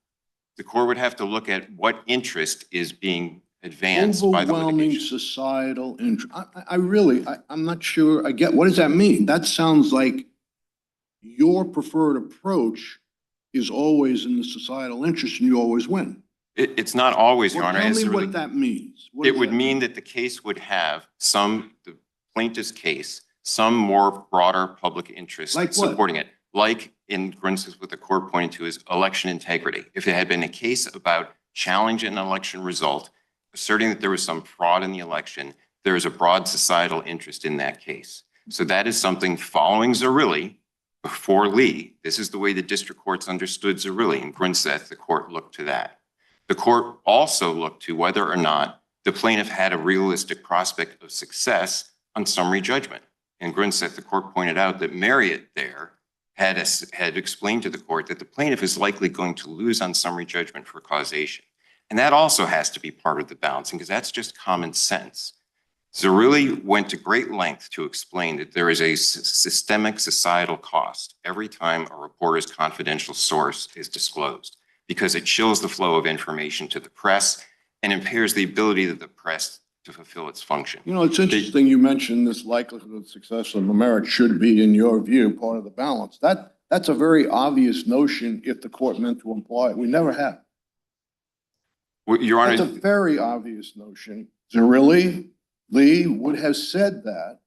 the court would have to look at what interest is being advanced by the Overwhelming litigation. societal interest. I'm not sure I get, what does that mean? That sounds like your preferred approach is always in the societal interest and you always win. It's not always, Your Well, Honor. tell as me it really- what that means. What It does would that mean that the case would have the plaintiff's case, some more broader public interest Like what? supporting it. Like in, for instance, what the court pointed to is election integrity. If it had been a case about challenging an election result, asserting that there was some fraud in the election, there is a broad societal interest in that case. So that is something following Zerilli before Lee. This is the way the district courts understood Zerilli. In Grunseth, the court looked to that. The court also looked to whether or not the plaintiff had a realistic prospect of success on summary judgment. In Grunseth, the court pointed out that Marriott there had explained to the court that the plaintiff is likely going to lose on summary judgment for causation. And that also has to be part of the balancing because that's just common sense. Zerilli went to great length to explain that there is a systemic societal cost every time a reporter's confidential source is disclosed, because it chills the flow of information to the press and impairs the ability of the press to fulfill its function. You know, it's interesting you mentioned this likelihood of success on the merit should be, in your view, part of the balance. That's a very obvious notion if the court meant to imply it. We never have. Well, Your Honor, That's a very obvious notion. Zerilli, Lee would have said that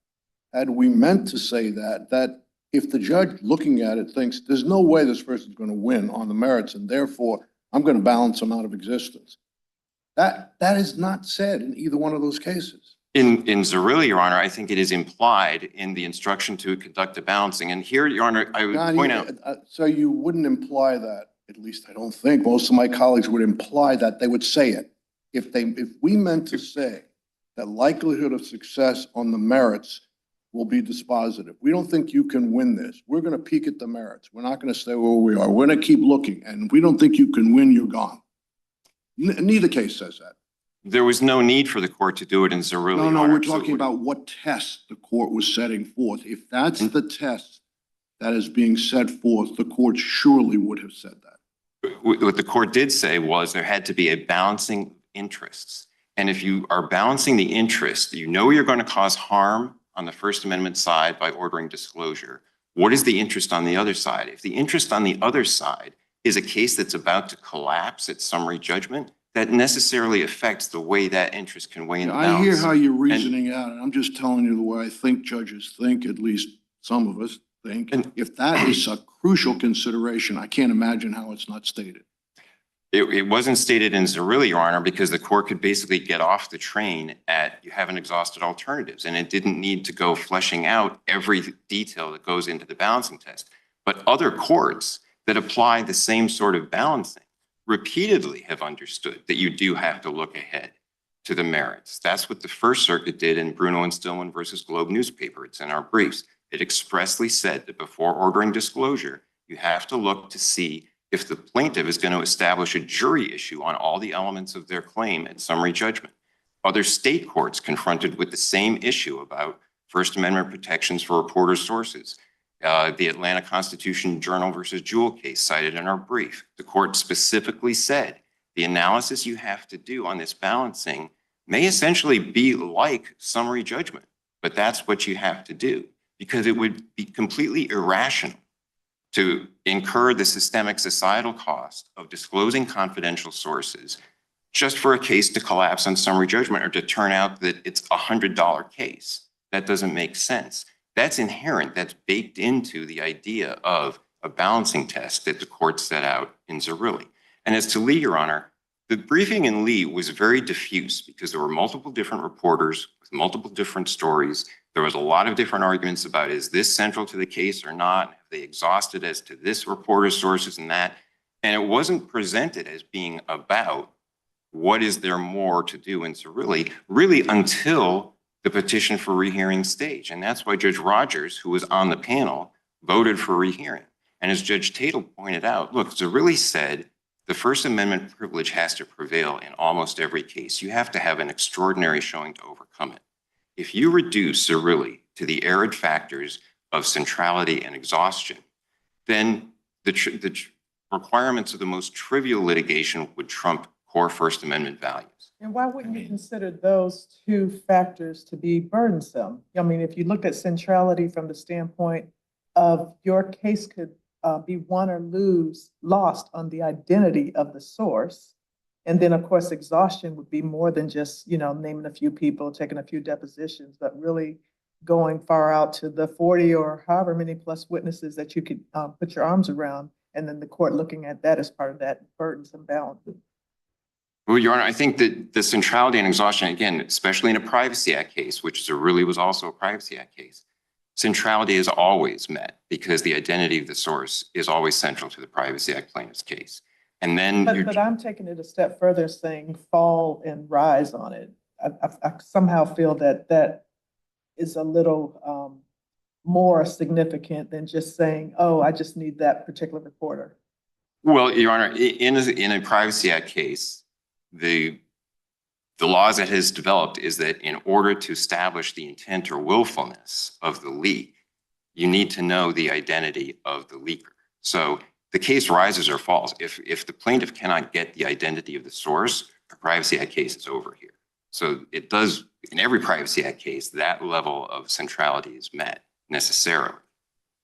had we meant to say that if the judge looking at it thinks there's no way this person's going to win on the merits and therefore I'm going to balance them out of existence. That is not said in either one of those cases. in Zerilli, Your Honor, I think it is implied in the instruction to conduct a balancing. And here, Your Honor, I would point out. So you wouldn't imply that, at least I don't think, most of my colleagues would imply that, they would say it. If we meant to say that likelihood of success on the merits will be dispositive. We don't think you can win this. We're going to peek at the merits. We're not going to stay where we are. We're going to keep looking. And if we don't think you can win, you're gone. Neither case says that. There was no need for the court to do it in Zerilli. No, Your no, Honor, we're so it talking would- about what test the court was setting forth. If that's the test that is being set forth, the court surely would have said that. What the court did say was there had to be a balancing interests. And if you are balancing the interest, you know you're going to cause harm on the First Amendment side by ordering disclosure. What is the interest on the other side? If the interest on the other side is a case that's about to collapse at summary judgment, that necessarily affects the way that interest can weigh in the balance. I hear how you're reasoning out, and I'm just telling you the way I think judges think, at least some of us think. And- If that is a crucial consideration, I can't imagine how it's not stated. It wasn't stated in Zerilli, Your Honor, because the court could basically get off the train at you haven't exhausted alternatives, and it didn't need to go fleshing out every detail that goes into the balancing test. But other courts that apply the same sort of balancing repeatedly have understood that you do have to look ahead to the merits. That's what the First Circuit did in Bruno and Stillman versus Globe newspaper. It's in our briefs. It expressly said that before ordering disclosure, you have to look to see if the plaintiff is going to establish a jury issue on all the elements of their claim at summary judgment. Other state courts confronted with the same issue about First Amendment protections for reporters' sources. The Atlanta Constitution Journal versus Jewell case cited in our brief. The court specifically said the analysis you have to do on this balancing may essentially be like summary judgment, but that's what you have to do because it would be completely irrational to incur the systemic societal cost of disclosing confidential sources just for a case to collapse on summary judgment or to turn out that it's a $100 case. That doesn't make sense. That's inherent. That's baked into the idea of a balancing test that the court set out in Zerilli. And as to Lee, Your Honor, the briefing in Lee was very diffuse because there were multiple different reporters with multiple different stories. There was a lot of different arguments about, is this central to the case or not? Have they exhausted as to this reporter's sources and that? And it wasn't presented as being about what is there more to do in Zerilli, really until the petition for rehearing stage. And that's why Judge Rogers, who was on the panel, voted for rehearing. And as Judge Tatel pointed out, look, Zerilli said the First Amendment privilege has to prevail in almost every case. You have to have an extraordinary showing to overcome it. If you reduce Zerilli to the arid factors of centrality and exhaustion, then the requirements of the most trivial litigation would trump core First Amendment values. And why wouldn't you consider those two factors to be burdensome? I mean, if you looked at centrality from the standpoint of your case could be won or lost on the identity of the source. And then, of course, exhaustion would be more than just, naming a few people, taking a few depositions, but really going far out to the 40 or however many plus witnesses that you could put your arms around, and then the court looking at that as part of that burdensome balance. Well, Your Honor, I think that the centrality and exhaustion, again, especially in a Privacy Act case, which Zerilli was also a Privacy Act case, centrality is always met because the identity of the source is always central to the Privacy Act plaintiff's case. And then But I'm taking it a step further, saying fall and rise on it. I somehow feel that is a little more significant than just saying, oh, I just need that particular reporter. Well, Your Honor, in a Privacy Act case, the laws that has developed is that in order to establish the intent or willfulness of the leak, you need to know the identity of the leaker. So the case rises or falls. If the plaintiff cannot get the identity of the source, a Privacy Act case is over here. So it does, in every Privacy Act case, that level of centrality is met necessarily.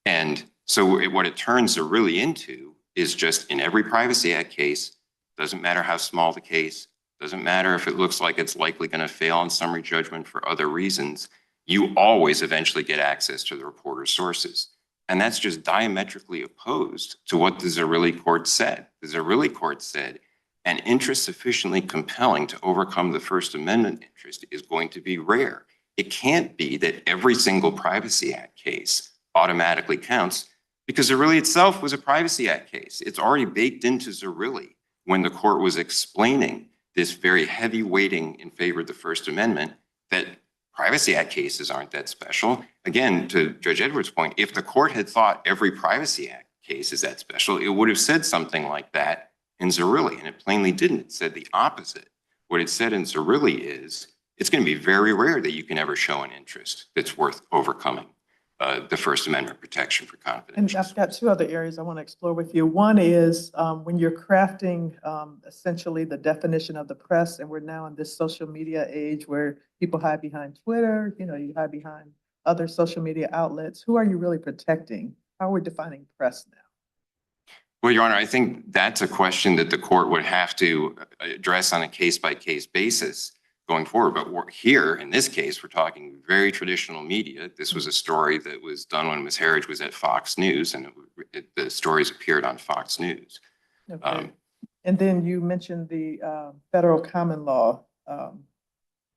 And so what it turns really into is just in every Privacy Act case, doesn't matter how small the case, doesn't matter if it looks like it's likely going to fail on summary judgment for other reasons, you always eventually get access to the reporter's sources. And that's just diametrically opposed to what the Zerilli court said. The Zerilli court said an interest sufficiently compelling to overcome the First Amendment interest is going to be rare. It can't be that every single Privacy Act case automatically counts because Zerilli itself was a Privacy Act case. It's already baked into Zerilli when the court was explaining this very heavy weighting in favor of the First Amendment, that Privacy Act cases aren't that special. Again, to Judge Edwards' point, if the court had thought every Privacy Act case is that special, it would have said something like that in Zerilli, and it plainly didn't. It said the opposite. What it said in Zerilli is, it's going to be very rare that you can ever show an interest that's worth overcoming the First Amendment protection for confidentiality. And I've got two other areas I want to explore with you. One is when you're crafting essentially the definition of the press, and we're now in this social media age where people hide behind Twitter, you hide behind other social media outlets. Who are you really protecting? How are we defining press now? Well, Your Honor, I think that's a question that the court would have to address on a case-by-case basis going forward. But we're here, in this case, we're talking very traditional media. This was a story that was done when Ms. Herridge was at Fox News, and the stories appeared on Fox News. Okay. And then you mentioned the federal common law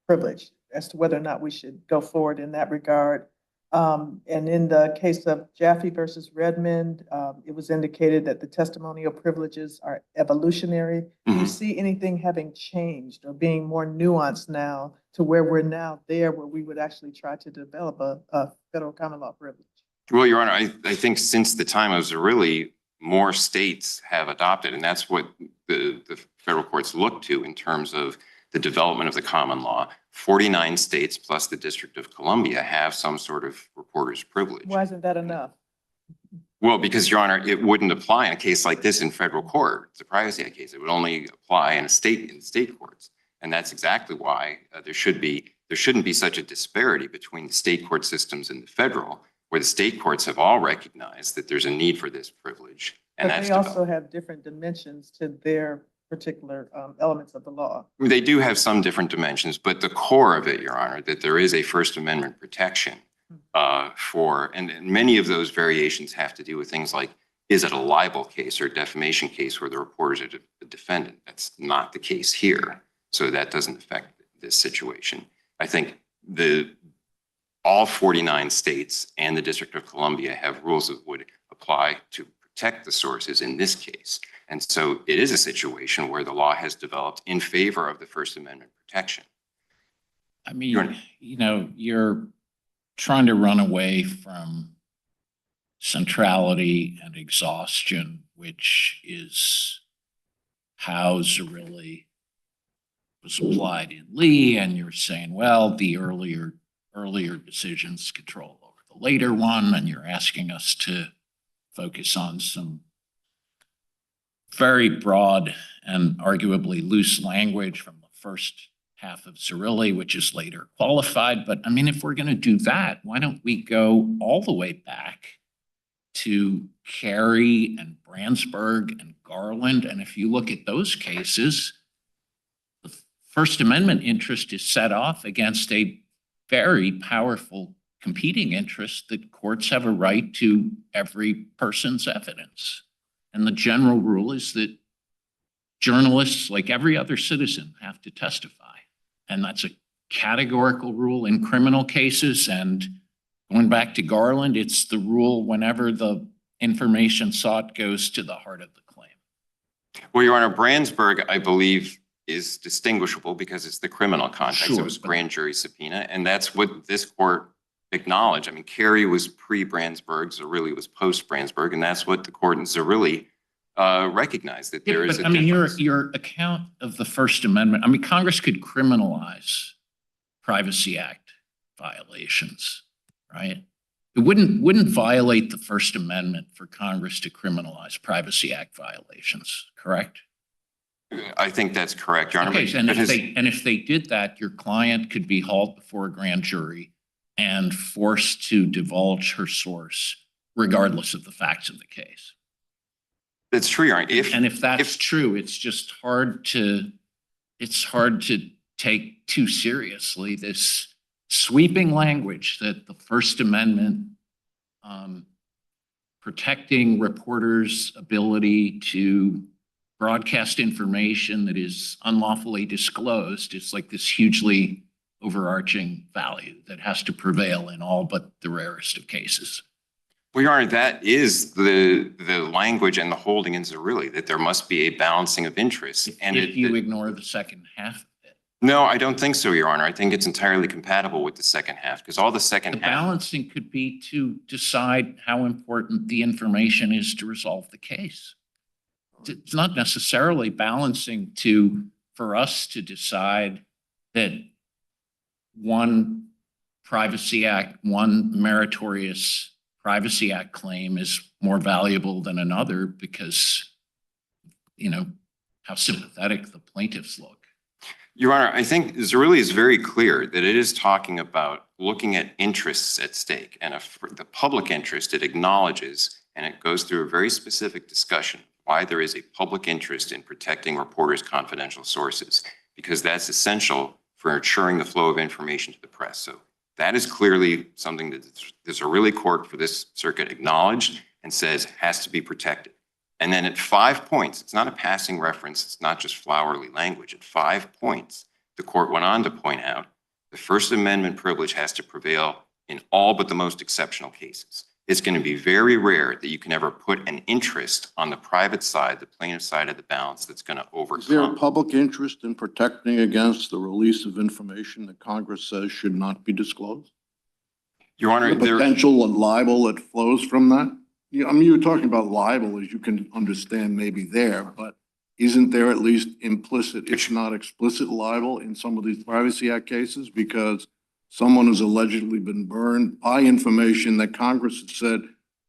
privilege as to whether or not we should go forward in that regard. And in the case of Jaffe versus Redmond, it was indicated that the testimonial privileges are evolutionary. Do you see anything having changed or being more nuanced now to where we're now there where we would actually try to develop a federal common law privilege? Well, Your Honor, I think since the time of Zerilli, more states have adopted, and that's what the federal courts look to in terms of the development of the common law. 49 states plus the District of Columbia have some sort of reporter's privilege. Why isn't that enough? Well, because, Your Honor, it wouldn't apply in a case like this in federal court. It's a Privacy Act case. It would only apply in state courts. And that's exactly why there shouldn't be such a disparity between the state court systems and the federal, where the state courts have all recognized that there's a need for this privilege. And But that's they also developed. have different dimensions to their particular elements of the law. They do have some different dimensions, but the core of it, Your Honor, that there is a First Amendment protection and many of those variations have to do with things like, is it a libel case or a defamation case where the reporters are the defendant? That's not the case here. So that doesn't affect this situation. I think all 49 states and the District of Columbia have rules that would apply to protect the sources in this case. And so it is a situation where the law has developed in favor of the First Amendment protection. I mean, you're trying to run away from centrality and exhaustion, which is how Zerilli was applied in Lee, and you're saying, well, the earlier decisions control over the later one, and you're asking us to focus on some very broad and arguably loose language from the first half of Zerilli, which is later qualified. But I mean, if we're going to do that, why don't we go all the way back to Carey and Branzburg and Garland? And if you look at those cases, the First Amendment interest is set off against a very powerful competing interest that courts have a right to every person's evidence. And the general rule is that journalists, like every other citizen, have to testify. And that's a categorical rule in criminal cases. And going back to Garland, it's the rule whenever the information sought goes to the heart of the claim. Well, Your Honor, Branzburg, I believe, is distinguishable because it's the criminal context. Sure, it was grand jury subpoena, and that's what this court acknowledged. I mean, Carey was pre-Branzburg, Zerilli was post-Branzburg, and that's what the court in Zerilli recognized, that there is a difference. Your account of the First Amendment, I mean, Congress could criminalize Privacy Act violations, right? It wouldn't violate the First Amendment for Congress to criminalize Privacy Act violations, correct? I think that's correct, Your Honor. Okay, and if they did that, your client could be hauled before a grand jury and forced to divulge her source, regardless of the facts of the case. That's true, Your Honor. If that's true, it's just hard to take too seriously this sweeping language that the First Amendment protecting reporters' ability to broadcast information that is unlawfully disclosed is like this hugely overarching value that has to prevail in all but the rarest of cases. Well, Your Honor, that is the language and the holding in Zerilli, that there must be a balancing of interests. And if you ignore the second half of it. No, I don't think so, Your Honor. I think it's entirely compatible with the second half, because all the second half. Balancing could be to decide how important the information is to resolve the case. It's not necessarily balancing for us to decide that one meritorious Privacy Act claim is more valuable than another because, how sympathetic the plaintiffs look. Your Honor, I think Zerilli is very clear that it is talking about looking at interests at stake, and the public interest it acknowledges, and it goes through a very specific discussion why there is a public interest in protecting reporters' confidential sources, because that's essential for ensuring the flow of information to the press. So that is clearly something that the Zerilli court for this circuit acknowledged and says has to be protected. And then at 5 points, it's not a passing reference, it's not just flowery language. At 5 points, the court went on to point out the First Amendment privilege has to prevail in all but the most exceptional cases. It's going to be very rare that you can ever put an interest on the private side, the plaintiff side of the balance that's going to overcome. Is there a public interest in protecting against the release of information that Congress says should not be disclosed? Your Honor, the potential libel that flows from that? I mean, you're talking about libel, as you can understand, maybe there, but isn't there at least implicit, if not explicit, libel in some of these Privacy Act cases? Because someone has allegedly been burned by information that Congress has said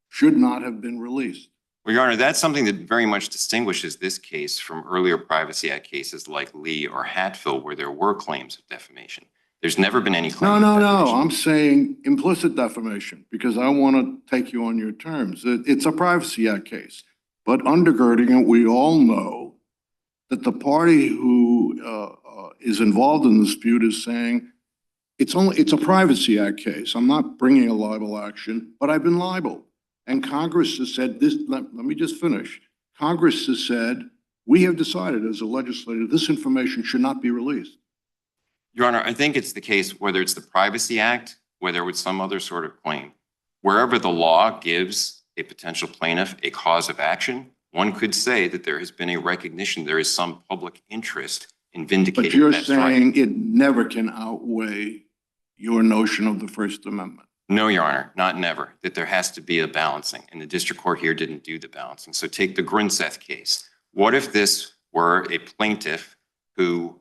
should not have been released. Well, Your Honor, that's something that very much distinguishes this case from earlier Privacy Act cases like Lee or Hatfield, where there were claims of defamation. There's never been any claim. No, of no, no, defamation. I'm saying implicit defamation, because I want to take you on your terms. It's a Privacy Act case. But undergirding it, we all know that the party who is involved in the dispute is saying, it's a Privacy Act case. I'm not bringing a libel action, but I've been libeled. And Congress has said this, let me just finish. Congress has said, we have decided as a legislator, this information should not be released. Your Honor, I think it's the case, whether it's the Privacy Act, whether it's some other sort of claim, wherever the law gives a potential plaintiff a cause of action, one could say that there has been a recognition, there is some public interest in vindicating But you're that right. saying it never can outweigh your notion of the First Amendment. No, Your Honor, not never, that there has to be a balancing, and the district court here didn't do the balancing. So take the Grunseth case. What if this were a plaintiff who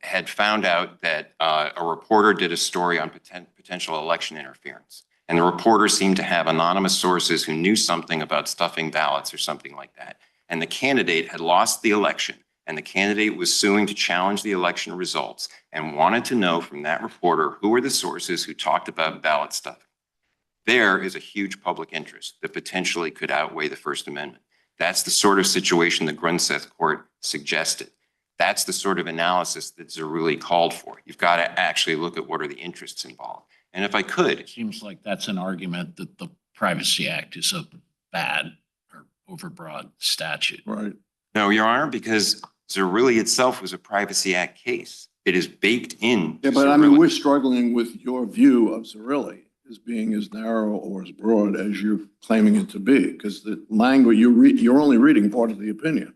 had found out that a reporter did a story on potential election interference, and the reporter seemed to have anonymous sources who knew something about stuffing ballots or something like that, and the candidate had lost the election, and the candidate was suing to challenge the election results and wanted to know from that reporter who were the sources who talked about ballot stuffing. There is a huge public interest that potentially could outweigh the First Amendment. That's the sort of situation the Grunseth court suggested. That's the sort of analysis that Zerilli called for. You've got to actually look at what are the interests involved. And if I could. It seems like that's an argument that the Privacy Act is a bad or overbroad statute. Right. No, Your Honor, because Zerilli itself was a Privacy Act case. It is baked in. Yeah, but I mean, we're struggling with your view of Zerilli as being as narrow or as broad as you're claiming it to be, because the language you're only reading part of the opinion.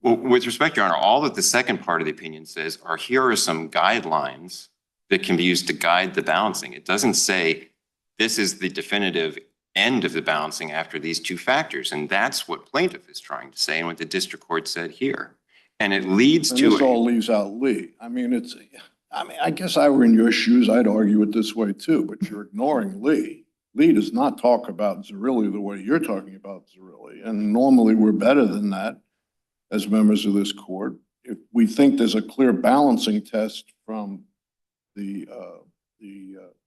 Well, with respect, Your Honor, all that the second part of the opinion says are here are some guidelines that can be used to guide the balancing. It doesn't say this is the definitive end of the balancing after these two factors. And that's what plaintiff is trying to say and what the district court said here. And it leads And to this all leaves out Lee. I mean, I guess I were in your shoes, I'd argue it this way too, but you're ignoring Lee. Lee does not talk about Zerilli the way you're talking about Zerilli. And normally we're better than that as members of this court. If we think there's a clear balancing test from the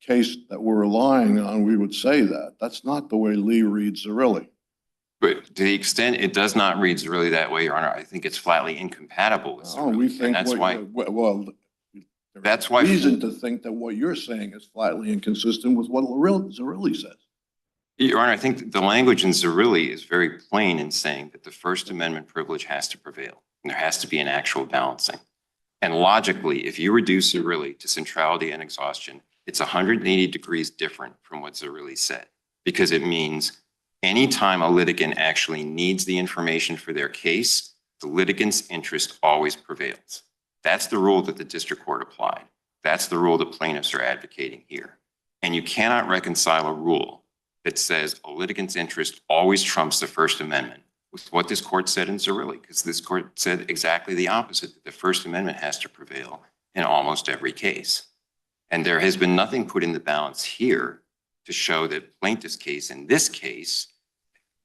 case that we're relying on, we would say that. That's not the way Lee reads Zerilli. But to the extent it does not read Zerilli that way, Your Honor, I think it's flatly incompatible with Oh, we Zerilli. think And that's why, well, that's why. reason to think that what you're saying is flatly inconsistent with what Zerilli says. Your Honor, I think the language in Zerilli is very plain in saying that the First Amendment privilege has to prevail and there has to be an actual balancing. And logically, if you reduce Zerilli to centrality and exhaustion, it's 180 degrees different from what Zerilli said, because it means anytime a litigant actually needs the information for their case, the litigant's interest always prevails. That's the rule that the district court applied. That's the rule that plaintiffs are advocating here. And you cannot reconcile a rule that says a litigant's interest always trumps the First Amendment with what this court said in Zerilli, because this court said exactly the opposite, that the First Amendment has to prevail in almost every case. And there has been nothing put in the balance here to show that plaintiff's case in this case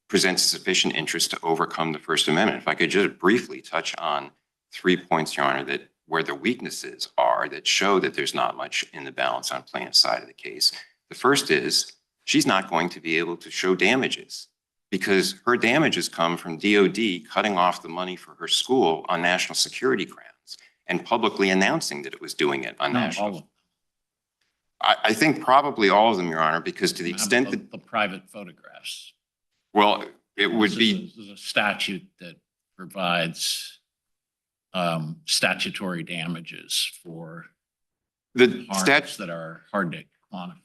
presents sufficient interest to overcome the First Amendment. If I could just briefly touch on 3 points, Your Honor, that where the weaknesses are that show that there's not much in the balance on plaintiff's side of the case. The first is she's not going to be able to show damages because her damages come from DOD cutting off the money for her school on national security grounds and publicly announcing that it was doing it on Not all national. of them. I think probably all of them, Your Honor, because to the extent that, The private photographs. well, it would be, This is a statute that provides statutory damages for the harms stat, that are hard to quantify.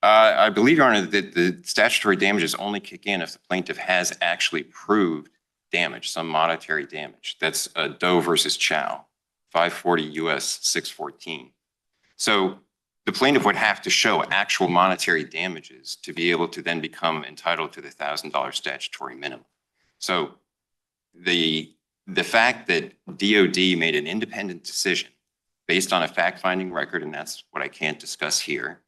I believe, Your Honor, that the statutory damages only kick in if the plaintiff has actually proved damage, some monetary damage. That's Doe versus Chow, 540 US 614. So the plaintiff would have to show actual monetary damages to be able to then become entitled to the $1,000 statutory minimum. So the fact that DOD made an independent decision based on a fact-finding record, and that's what I can't discuss here,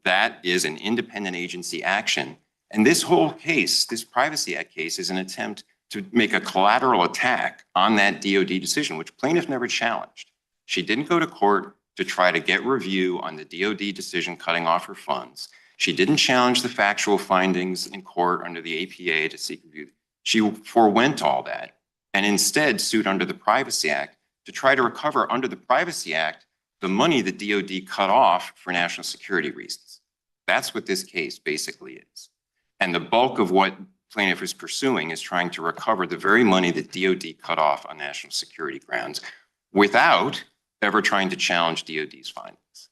that is an independent agency action. And this whole case, this Privacy Act case, is an attempt to make a collateral attack on that DOD decision, which plaintiff never challenged. She didn't go to court to try to get review on the DOD decision cutting off her funds. She didn't challenge the factual findings in court under the APA to seek review. She forewent all that and instead sued under the Privacy Act to try to recover under the Privacy Act the money that DOD cut off for national security reasons. That's what this case basically is. And the bulk of what plaintiff is pursuing is trying to recover the very money that DOD cut off on national security grounds without ever trying to challenge DOD's findings.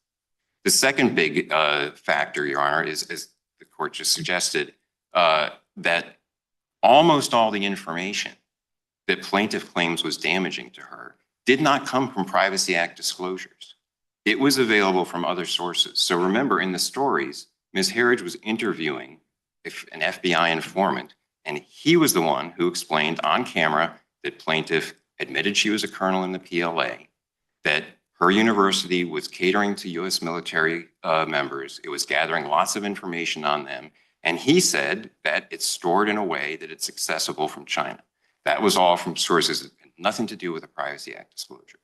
The second big factor, Your Honor, is, as the court just suggested, that almost all the information that plaintiff claims was damaging to her did not come from Privacy Act disclosures. It was available from other sources. So remember, in the stories, Ms. Herridge was interviewing an FBI informant, and he was the one who explained on camera that plaintiff admitted she was a colonel in the PLA, that her university was catering to U.S. military members. It was gathering lots of information on them. And he said that it's stored in a way that it's accessible from China. That was all from sources that had nothing to do with the Privacy Act disclosure.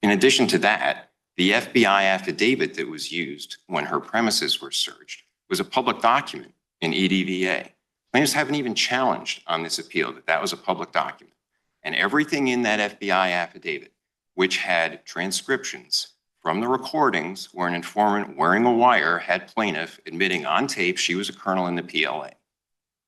In addition to that, the FBI affidavit that was used when her premises were searched was a public document in EDVA. Plaintiffs haven't even challenged on this appeal that that was a public document. And everything in that FBI affidavit, which had transcriptions from the recordings where an informant wearing a wire had plaintiff admitting on tape she was a colonel in the PLA.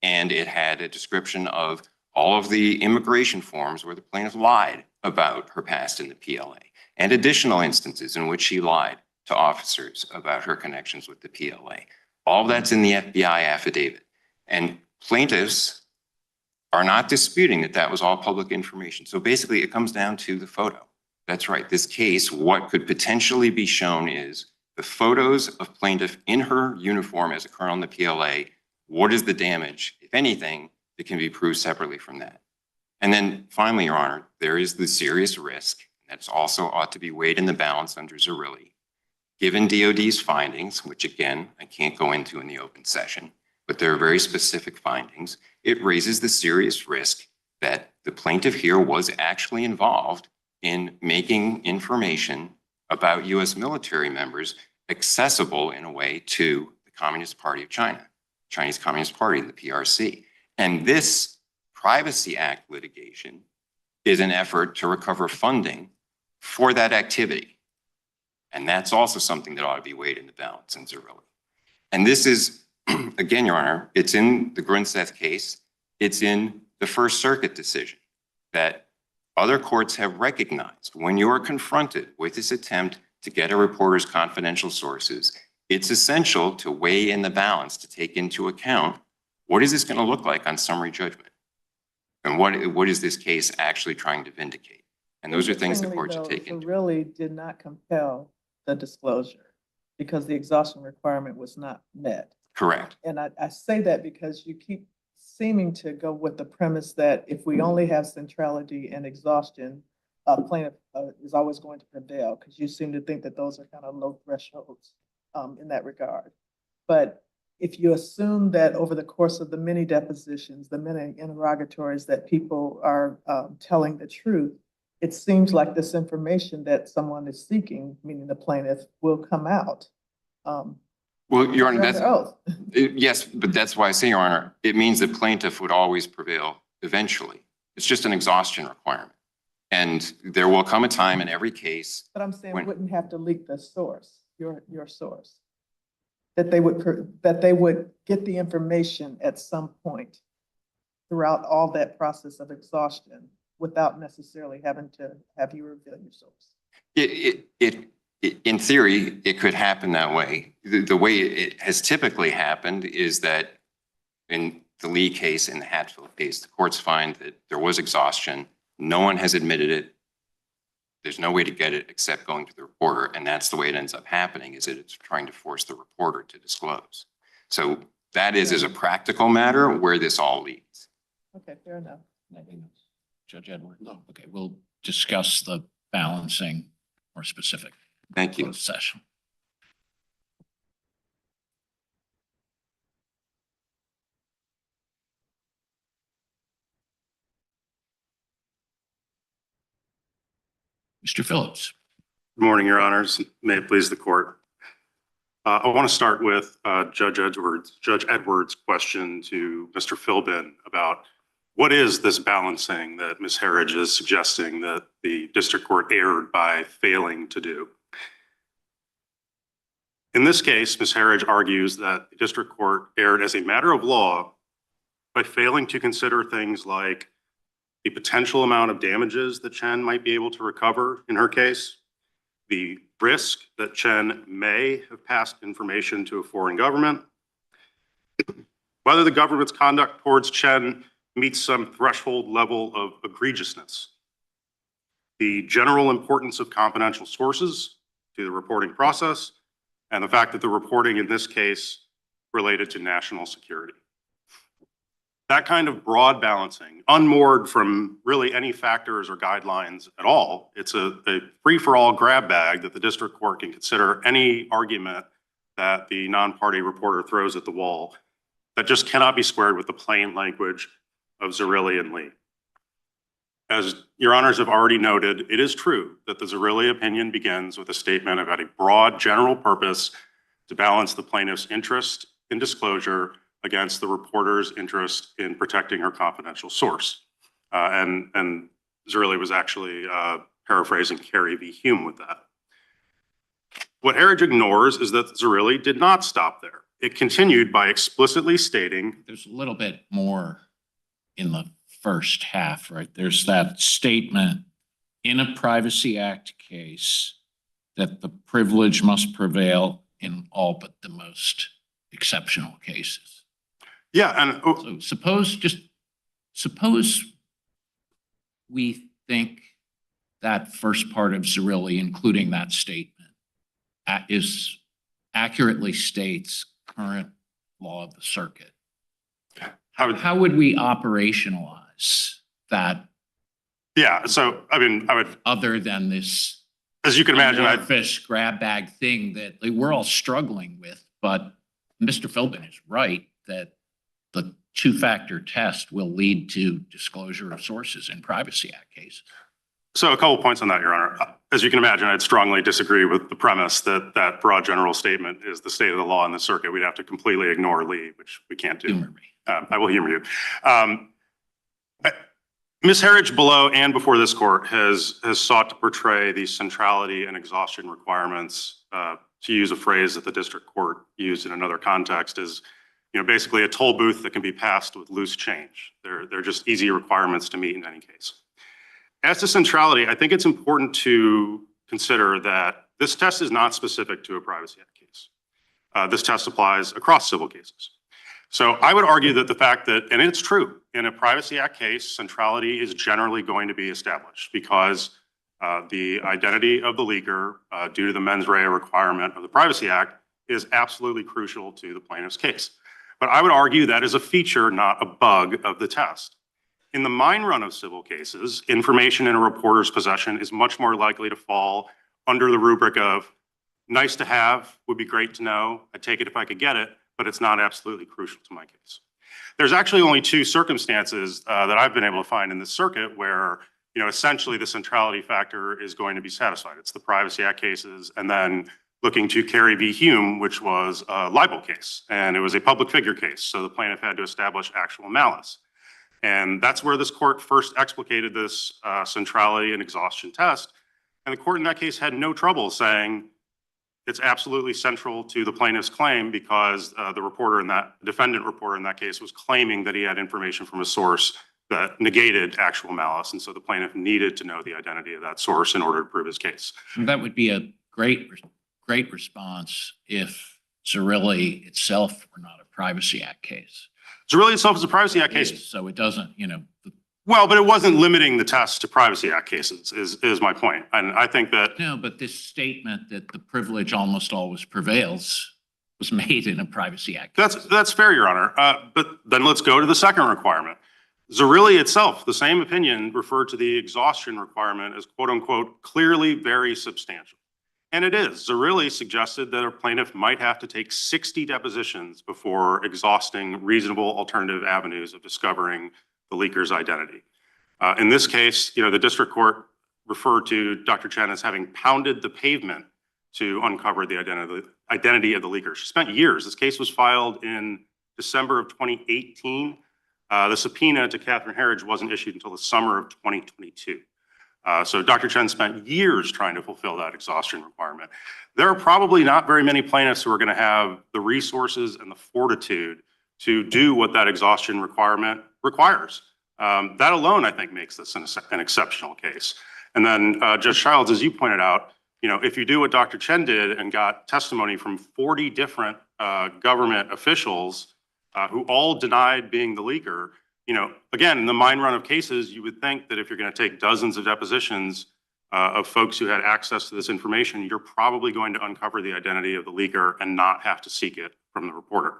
And it had a description of all of the immigration forms where the plaintiff lied about her past in the PLA, and additional instances in which she lied to officers about her connections with the PLA. All that's in the FBI affidavit. And plaintiffs are not disputing that that was all public information. So basically it comes down to the photo. That's right. This case, what could potentially be shown is the photos of plaintiff in her uniform as a colonel in the PLA. What is the damage, if anything, that can be proved separately from that? And then finally, Your Honor, there is the serious risk that's also ought to be weighed in the balance under Zerilli. Given DOD's findings, which again, I can't go into in the open session, but there are very specific findings, it raises the serious risk that the plaintiff here was actually involved in making information about U.S. military members accessible in a way to the Communist Party of China, Chinese Communist Party, the PRC. And this Privacy Act litigation is an effort to recover funding for that activity. And that's also something that ought to be weighed in the balance in Zerilli. And this is, again, Your Honor, it's in the Grunseth case, it's in the First Circuit decision that other courts have recognized when you are confronted with this attempt to get a reporter's confidential sources, it's essential to weigh in the balance to take into account what is this going to look like on summary judgment? And what is this case actually trying to vindicate? And those are things the court should take into. Really did not compel the disclosure because the exhaustion requirement was not met. Correct. And I say that because you keep seeming to go with the premise that if we only have centrality and exhaustion, plaintiff is always going to prevail, because you seem to think that those are kind of low thresholds in that regard. But if you assume that over the course of the many depositions, the many interrogatories, that people are telling the truth, it seems like this information that someone is seeking, meaning the plaintiff, will come out. Well, Your Honor, that's, oath. yes, but that's why I say, Your Honor, it means the plaintiff would always prevail eventually. It's just an exhaustion requirement. And there will come a time in every case. But I'm saying when, wouldn't have to leak the source, your source. That they would get the information at some point throughout all that process of exhaustion without necessarily having to have you reveal your source. In theory, it could happen that way. The way it has typically happened is that in the Lee case, in the Hatfield case, the courts find that there was exhaustion. No one has admitted it. There's no way to get it except going to the reporter. And that's the way it ends up happening, is that it's trying to force the reporter to disclose. So that is, as a practical matter, where this all leads. Okay, fair enough. Judge Edward? No. Okay, we'll discuss the balancing more specific. Thank you. Closed session. Mr. Phillips. Good morning, Your Honors. May it please the court. I want to start with Judge Edwards' question to Mr. Philbin about what is this balancing that Ms. Herridge is suggesting that the district court erred by failing to do. In this case, Ms. Herridge argues that the district court erred as a matter of law by failing to consider things like the potential amount of damages that Chen might be able to recover in her case, the risk that Chen may have passed information to a foreign government, whether the government's conduct towards Chen meets some threshold level of egregiousness, the general importance of confidential sources to the reporting process, and the fact that the reporting in this case related to national security. That kind of broad balancing, unmoored from really any factors or guidelines at all, it's a free-for-all grab bag that the district court can consider any argument that the non-party reporter throws at the wall that just cannot be squared with the plain language of Zerilli and Lee. As Your Honors have already noted, it is true that the Zerilli opinion begins with a statement about a broad general purpose to balance the plaintiff's interest in disclosure against the reporter's interest in protecting her confidential source. And Zerilli was actually paraphrasing Carey v. Hume with that. What Herridge ignores is that Zerilli did not stop there. It continued by explicitly stating— There's a little bit more in the first half, right? There's that statement in a Privacy Act case that the privilege must prevail in all but the most exceptional cases. Yeah, and So suppose we think that first part of Zerilli, including that statement, accurately states current law of the circuit. How would we operationalize that? Yeah, so I mean, I would— Other than this, as you can imagine, amorphous grab bag thing that we're all struggling with, but Mr. Philbin is right that the two-factor test will lead to disclosure of sources in Privacy Act cases. So a couple points on that, Your Honor. As you can imagine, I'd strongly disagree with the premise that that broad general statement is the state of the law in the circuit. We'd have to completely ignore Lee, which we can't do. Humor me. I will humor you. Ms. Herridge below and before this court has sought to portray the centrality and exhaustion requirements, to use a phrase that the district court used in another context, is basically a toll booth that can be passed with loose change. They're just easy requirements to meet in any case. As to centrality, I think it's important to consider that this test is not specific to a Privacy Act case. This test applies across civil cases. So I would argue that the fact that, and it's true, in a Privacy Act case, centrality is generally going to be established because the identity of the leaker, due to the mens rea requirement of the Privacy Act, is absolutely crucial to the plaintiff's case. But I would argue that is a feature, not a bug of the test. In the mine run of civil cases, information in a reporter's possession is much more likely to fall under the rubric of nice to have, would be great to know, I'd take it if I could get it, but it's not absolutely crucial to my case. There's actually only two circumstances that I've been able to find in this circuit where essentially the centrality factor is going to be satisfied. It's the Privacy Act cases, and then looking to Carey v. Hume, which was a libel case, and it was a public figure case, so the plaintiff had to establish actual malice. And that's where this court first explicated this centrality and exhaustion test, and the court in that case had no trouble saying it's absolutely central to the plaintiff's claim because the defendant reporter in that case was claiming that he had information from a source that negated actual malice, and so the plaintiff needed to know the identity of that source in order to prove his case. And that would be a great response if Zerilli itself were not a Privacy Act case. Zerilli itself is a Privacy Act case. So it doesn't, Well, but it wasn't limiting the test to Privacy Act cases is my point. And I think that— No, but this statement that the privilege almost always prevails was made in a Privacy Act case. That's fair, Your Honor. But then let's go to the second requirement. Zerilli itself, the same opinion, referred to the exhaustion requirement as quote unquote clearly very substantial. And it is. Zerilli suggested that a plaintiff might have to take 60 depositions before exhausting reasonable alternative avenues of discovering the leaker's identity. In this case, the district court referred to Dr. Chen as having pounded the pavement to uncover the identity of the leaker. She spent years. This case was filed in December of 2018. The subpoena to Catherine Herridge wasn't issued until the summer of 2022. So Dr. Chen spent years trying to fulfill that exhaustion requirement. There are probably not very many plaintiffs who are going to have the resources and the fortitude to do what that exhaustion requirement requires. That alone, I think, makes this an exceptional case. And then, Judge Childs, as you pointed out, if you do what Dr. Chen did and got testimony from 40 different government officials who all denied being the leaker, again, in the mine run of cases, you would think that if you're going to take dozens of depositions of folks who had access to this information, you're probably going to uncover the identity of the leaker and not have to seek it from the reporter.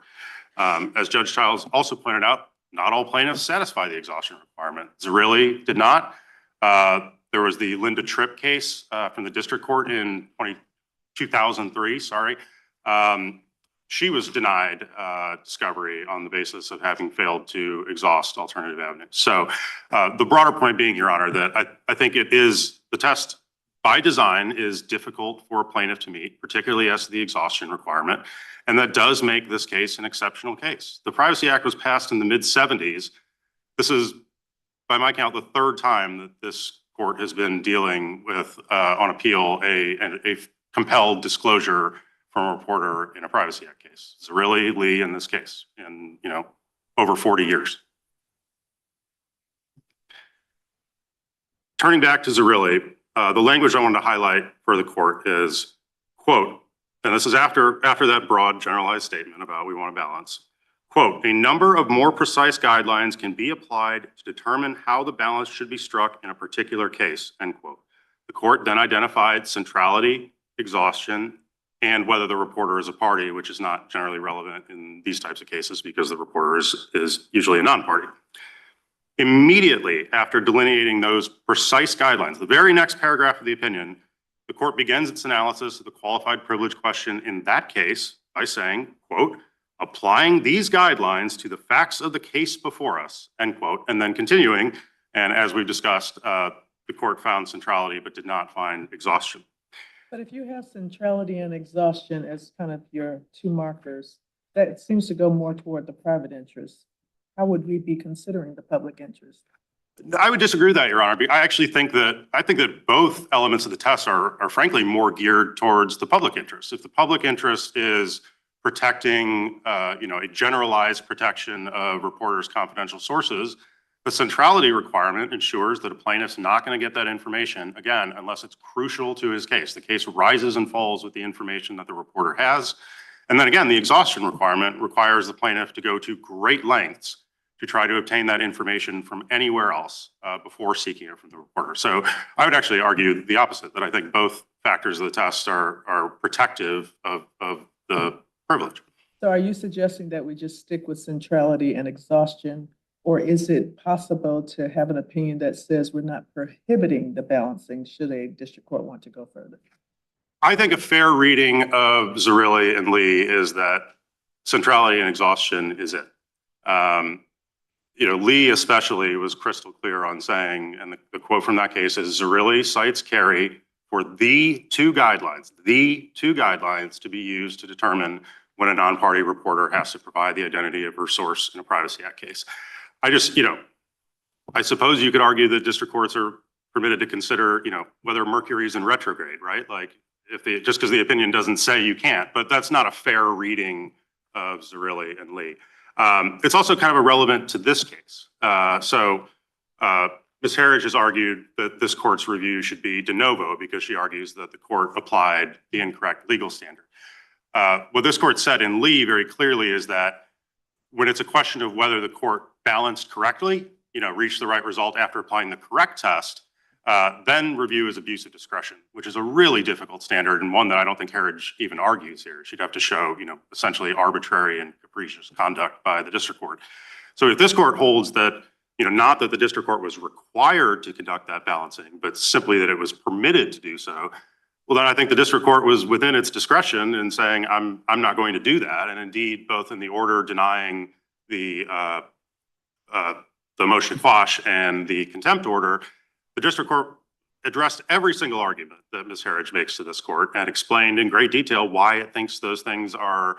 As Judge Childs also pointed out, not all plaintiffs satisfy the exhaustion requirement. Zerilli did not. There was the Linda Tripp case from the district court in 2003, sorry. She was denied discovery on the basis of having failed to exhaust alternative avenues. So the broader point being, Your Honor, that I think it is, the test by design is difficult for a plaintiff to meet, particularly as to the exhaustion requirement. And that does make this case an exceptional case. The Privacy Act was passed in the mid-70s. This is, by my count, the third time that this court has been dealing with, on appeal, a compelled disclosure from a reporter in a Privacy Act case. Zerilli, Lee in this case, in over 40 years. Turning back to Zerilli, the language I wanted to highlight for the court is, quote, and this is after that broad generalized statement about we want to balance, quote, a number of more precise guidelines can be applied to determine how the balance should be struck in a particular case, end quote. The court then identified centrality, exhaustion, and whether the reporter is a party, which is not generally relevant in these types of cases because the reporter is usually a non-party. Immediately after delineating those precise guidelines, the very next paragraph of the opinion, the court begins its analysis of the qualified privilege question in that case by saying, quote, applying these guidelines to the facts of the case before us, end quote, and then continuing, and as we've discussed, the court found centrality but did not find exhaustion. But if you have centrality and exhaustion as kind of your two markers, that seems to go more toward the private interest. How would we be considering the public interest? I would disagree with that, Your Honor. I actually think that both elements of the test are frankly more geared towards the public interest. If the public interest is protecting, a generalized protection of reporters' confidential sources, the centrality requirement ensures that a plaintiff's not going to get that information, again, unless it's crucial to his case. The case rises and falls with the information that the reporter has. And then again, the exhaustion requirement requires the plaintiff to go to great lengths to try to obtain that information from anywhere else before seeking it from the reporter. So I would actually argue the opposite, that I think both factors of the test are protective of the privilege. So are you suggesting that we just stick with centrality and exhaustion? Or is it possible to have an opinion that says we're not prohibiting the balancing should a district court want to go further? I think a fair reading of Zerilli and Lee is that centrality and exhaustion is it. Lee especially was crystal clear on saying, and the quote from that case is, Zerilli cites Kerry for the two guidelines to be used to determine when a non-party reporter has to provide the identity of her source in a Privacy Act case. I suppose you could argue that district courts are permitted to consider, whether Mercury is in retrograde, right? Like just because the opinion doesn't say you can't, but that's not a fair reading of Zerilli and Lee. It's also kind of irrelevant to this case. Ms. Herridge has argued that this court's review should be de novo because she argues that the court applied the incorrect legal standard. What this court said in Lee very clearly is that when it's a question of whether the court balanced correctly, reached the right result after applying the correct test, then review is abuse of discretion, which is a really difficult standard and one that I don't think Herridge even argues here. She'd have to show, essentially arbitrary and capricious conduct by the district court. So if this court holds that, not that the district court was required to conduct that balancing, but simply that it was permitted to do so, well, then I think the district court was within its discretion in saying, I'm not going to do that. And indeed, both in the order denying the motion quash and the contempt order, the district court addressed every single argument that Ms. Herridge makes to this court and explained in great detail why it thinks those things are,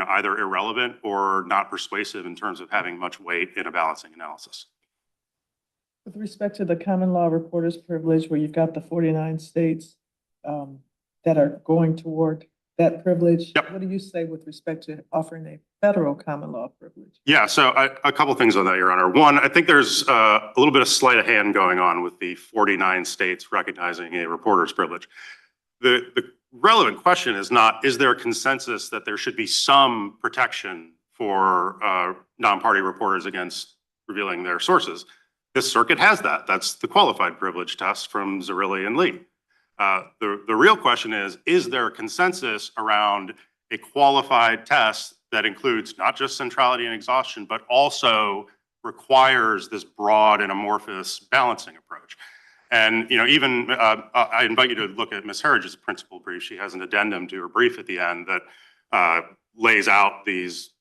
either irrelevant or not persuasive in terms of having much weight in a balancing analysis. With respect to the common law reporter's privilege, where you've got the 49 states that are going toward that privilege, Yep. What do you say with respect to offering a federal common law privilege? Yeah, so a couple things on that, Your Honor. One, I think there's a little bit of sleight of hand going on with the 49 states recognizing a reporter's privilege. The relevant question is not, is there a consensus that there should be some protection for non-party reporters against revealing their sources? This circuit has that. That's the qualified privilege test from Zerilli and Lee. The real question is there a consensus around a qualified test that includes not just centrality and exhaustion, but also requires this broad and amorphous balancing approach? And, even I invite you to look at Ms. Herridge's principal brief. She has an addendum to her brief at the end that lays out these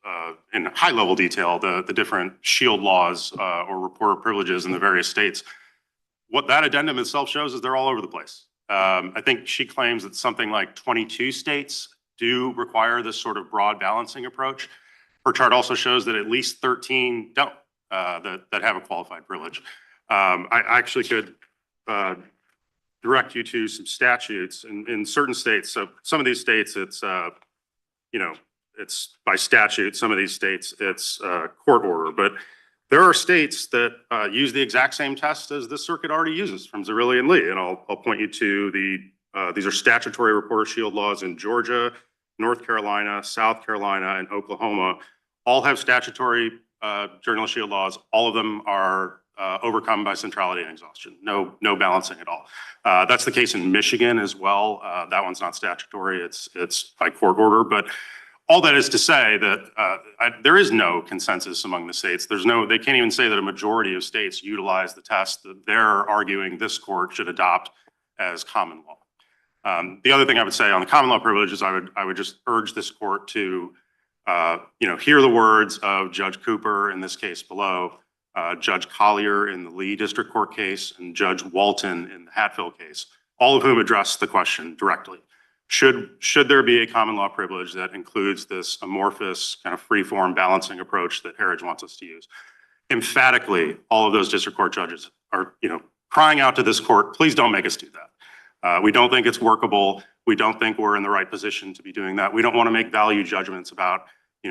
in high level detail, the different shield laws or reporter privileges in the various states. What that addendum itself shows is they're all over the place. I think she claims that something like 22 states do require this sort of broad balancing approach. Her chart also shows that at least 13 don't, that have a qualified privilege. I actually could direct you to some statutes in certain states. So some of these states, it's, it's by statute. Some of these states, it's court order. But there are states that use the exact same test as this circuit already uses from Zerilli and Lee. And I'll point you to these are statutory reporter shield laws in Georgia, North Carolina, South Carolina, and Oklahoma. All have statutory journal shield laws. All of them are overcome by centrality and exhaustion. No balancing at all. That's the case in Michigan as well. That one's not statutory. It's by court order. But all that is to say that there is no consensus among the states. They can't even say that a majority of states utilize the test that they're arguing this court should adopt as common law. The other thing I would say on the common law privilege is I would just urge this court to, hear the words of Judge Cooper in this case below, Judge Collier in the Lee District Court case, and Judge Walton in the Hatfield case, all of whom address the question directly. Should there be a common law privilege that includes this amorphous kind of free-form balancing approach that Herridge wants us to use? Emphatically, all of those district court judges are, crying out to this court, please don't make us do that. We don't think it's workable. We don't think we're in the right position to be doing that. We don't want to make value judgments about,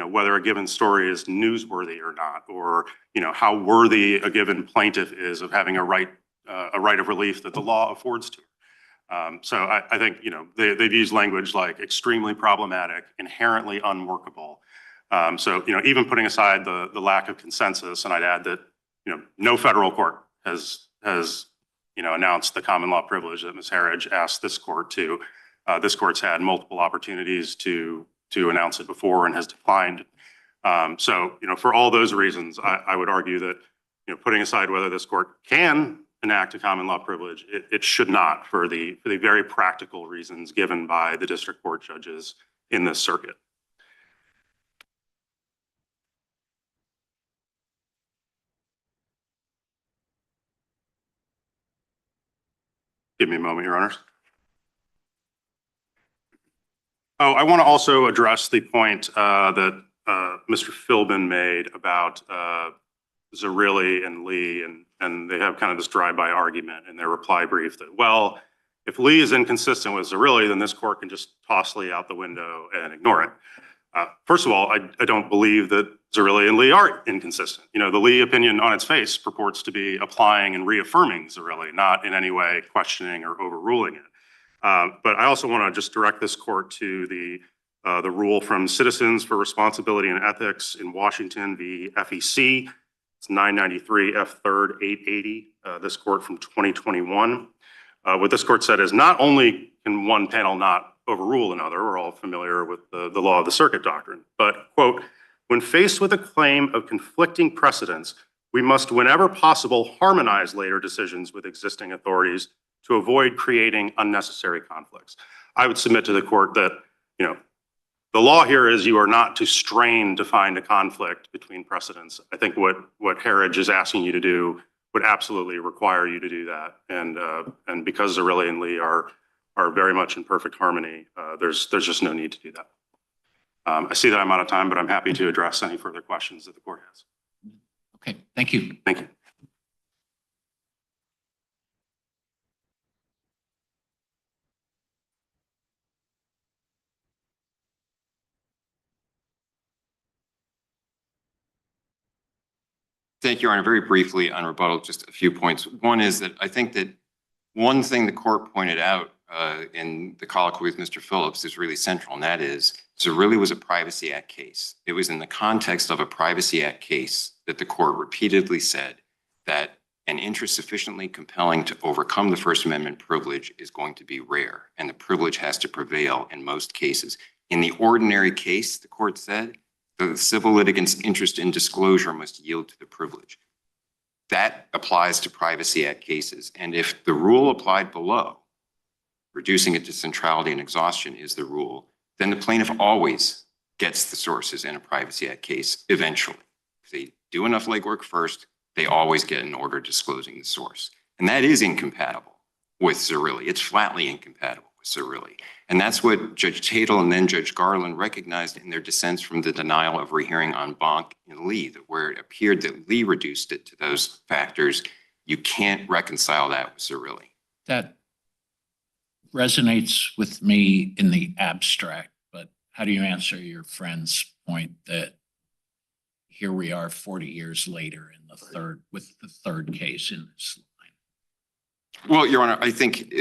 whether a given story is newsworthy or not, or, how worthy a given plaintiff is of having a right of relief that the law affords to. So I think, they've used language like extremely problematic, inherently unworkable. So, even putting aside the lack of consensus, and I'd add that, no federal court has announced the common law privilege that Ms. Herridge asked this court to. This court's had multiple opportunities to announce it before and has declined. So, for all those reasons, I would argue that, putting aside whether this court can enact a common law privilege, it should not for the very practical reasons given by the district court judges in this circuit. Give me a moment, Your Honors. Oh, I want to also address the point that Mr. Philbin made about Zerilli and Lee, and they have kind of this drive-by argument in their reply brief that, well, if Lee is inconsistent with Zerilli, then this court can just toss Lee out the window and ignore it. First of all, I don't believe that Zerilli and Lee are inconsistent. The Lee opinion on its face purports to be applying and reaffirming Zerilli, not in any way questioning or overruling it. But I also want to just direct this court to the rule from Citizens for Responsibility and Ethics in Washington v. FEC. It's 993 F3rd 880, this court from 2021. What this court said is not only can one panel not overrule another, we're all familiar with the law of the circuit doctrine, but, quote, when faced with a claim of conflicting precedents, we must, whenever possible, harmonize later decisions with existing authorities to avoid creating unnecessary conflicts. I would submit to the court that, the law here is you are not to strain to find a conflict between precedents. I think what Herridge is asking you to do would absolutely require you to do that. And because Zerilli and Lee are very much in perfect harmony, there's just no need to do that. I see that I'm out of time, but I'm happy to address any further questions that the court has. Okay, thank you. Thank you. Thank you, Your Honor. Very briefly on rebuttal, just a few points. One is that I think that one thing the court pointed out in the colloquy with Mr. Phillips is really central, and that is Zerilli was a Privacy Act case. It was in the context of a Privacy Act case that the court repeatedly said that an interest sufficiently compelling to overcome the First Amendment privilege is going to be rare, and the privilege has to prevail in most cases. In the ordinary case, the court said, the civil litigant's interest in disclosure must yield to the privilege. That applies to Privacy Act cases. And if the rule applied below, reducing it to centrality and exhaustion is the rule, then the plaintiff always gets the sources in a Privacy Act case eventually. If they do enough legwork first, they always get an order disclosing the source. And that is incompatible with Zerilli. It's flatly incompatible with Zerilli. And that's what Judge Tatel and then Judge Garland recognized in their dissents from the denial of rehearing en banc in Lee, where it appeared that Lee reduced it to those factors. You can't reconcile that with Zerilli. That resonates with me in the abstract, but how do you answer your friend's point that here we are 40 years later in the third case in this line? Well, Your Honor, I think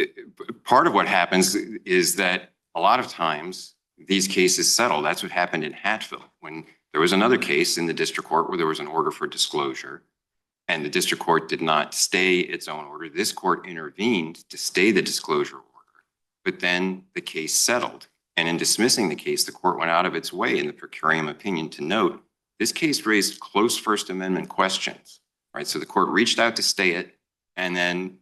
part of what happens is that a lot of times these cases settle. That's what happened in Hatfield when there was another case in the district court where there was an order for disclosure and the district court did not stay its own order. This court intervened to stay the disclosure order, but then the case settled. And in dismissing the case, the court went out of its way in the per curiam opinion to note this case raised close First Amendment questions, right? So the court reached out to stay it and then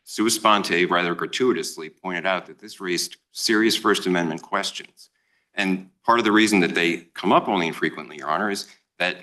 sua sponte, rather gratuitously, pointed out that this raised serious First Amendment questions. And part of the reason that they come up only infrequently, Your Honor, is that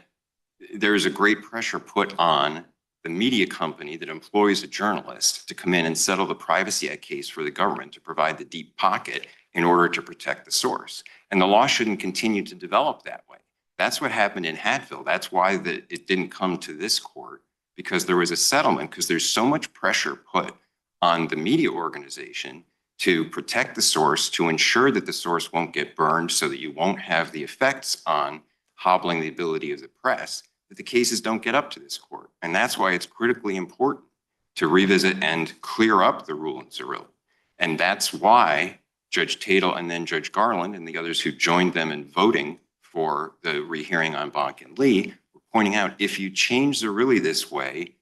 there is a great pressure put on the media company that employs a journalist to come in and settle the Privacy Act case for the government to provide the deep pocket in order to protect the source. And the law shouldn't continue to develop that way. That's what happened in Hatfield. That's why it didn't come to this court, because there was a settlement, because there's so much pressure put on the media organization to protect the source, to ensure that the source won't get burned so that you won't have the effects on hobbling the ability of the press, that the cases don't get up to this court. And that's why it's critically important to revisit and clear up the rule in Zerilli. And that's why Judge Tatel and then Judge Garland and the others who joined them in voting for the rehearing on Bonk and Lee were pointing out, if you change Zerilli this way,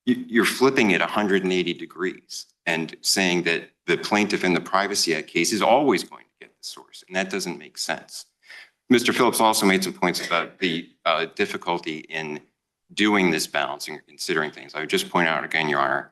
you're flipping it 180 degrees and saying that the plaintiff in the Privacy Act case is always going to get the source. And that doesn't make sense. Mr. Phillips also made some points about the difficulty in doing this balancing or considering things. I would just point out again, Your Honor,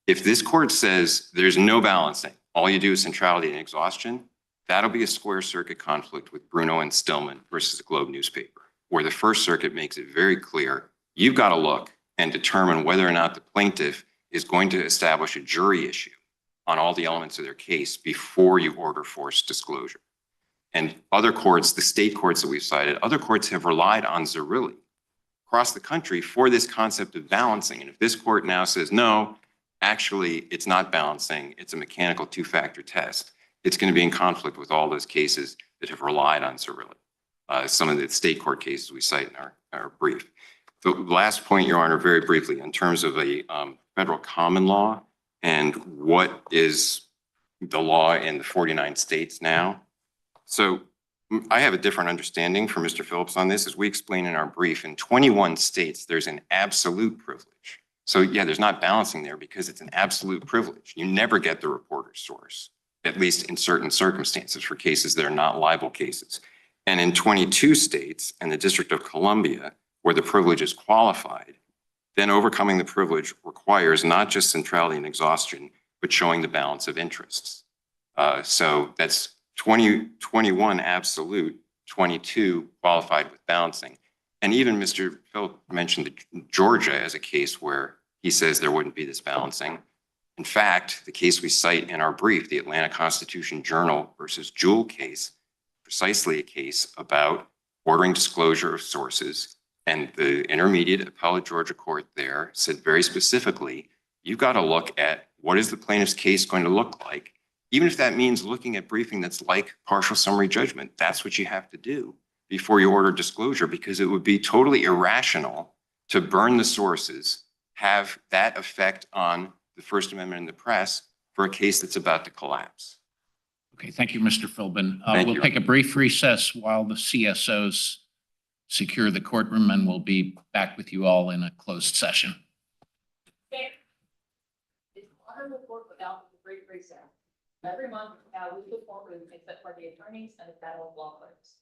if this court says there's no balancing, all you do is centrality and exhaustion, that'll be a square circuit conflict with Bruno and Stillman versus the Globe newspaper, where the First Circuit makes it very clear, you've got to look and determine whether or not the plaintiff is going to establish a jury issue on all the elements of their case before you order forced disclosure. And other courts, the state courts that we've cited, other courts have relied on Zerilli across the country for this concept of balancing. And if this court now says, no, actually, it's not balancing, it's a mechanical two-factor test, it's going to be in conflict with all those cases that have relied on Zerilli. Some of the state court cases we cite in our brief. The last point, Your Honor, very briefly, in terms of a federal common law and what is the law in the 49 states now. So I have a different understanding from Mr. Phillips on this. As we explain in our brief, in 21 states, there's an absolute privilege. So yeah, there's not balancing there because it's an absolute privilege. You never get the reporter's source, at least in certain circumstances for cases that are not libel cases. And in 22 states and the District of Columbia, where the privilege is qualified, then overcoming the privilege requires not just centrality and exhaustion, but showing the balance of interests. So that's 21 absolute, 22 qualified with balancing. And even Mr. Phillips mentioned Georgia as a case where he says there wouldn't be this balancing. In fact, the case we cite in our brief, the Atlanta Constitution Journal versus Jewell case, precisely a case about ordering disclosure of sources. And the intermediate appellate Georgia court there said very specifically, you've got to look at what is the plaintiff's case going to look like, even if that means looking at briefing that's like partial summary judgment. That's what you have to do before you order disclosure, because it would be totally irrational to burn the sources, have that effect on the First Amendment in the press for a case that's about to collapse. Okay, thank you, Mr. Philbin. Thank We'll you. take a brief recess while the CSOs secure the courtroom, and we'll be back with you all in a closed session. It's honorable court without the brief recess. Every month, we perform except for the attorneys and the federal law clerks.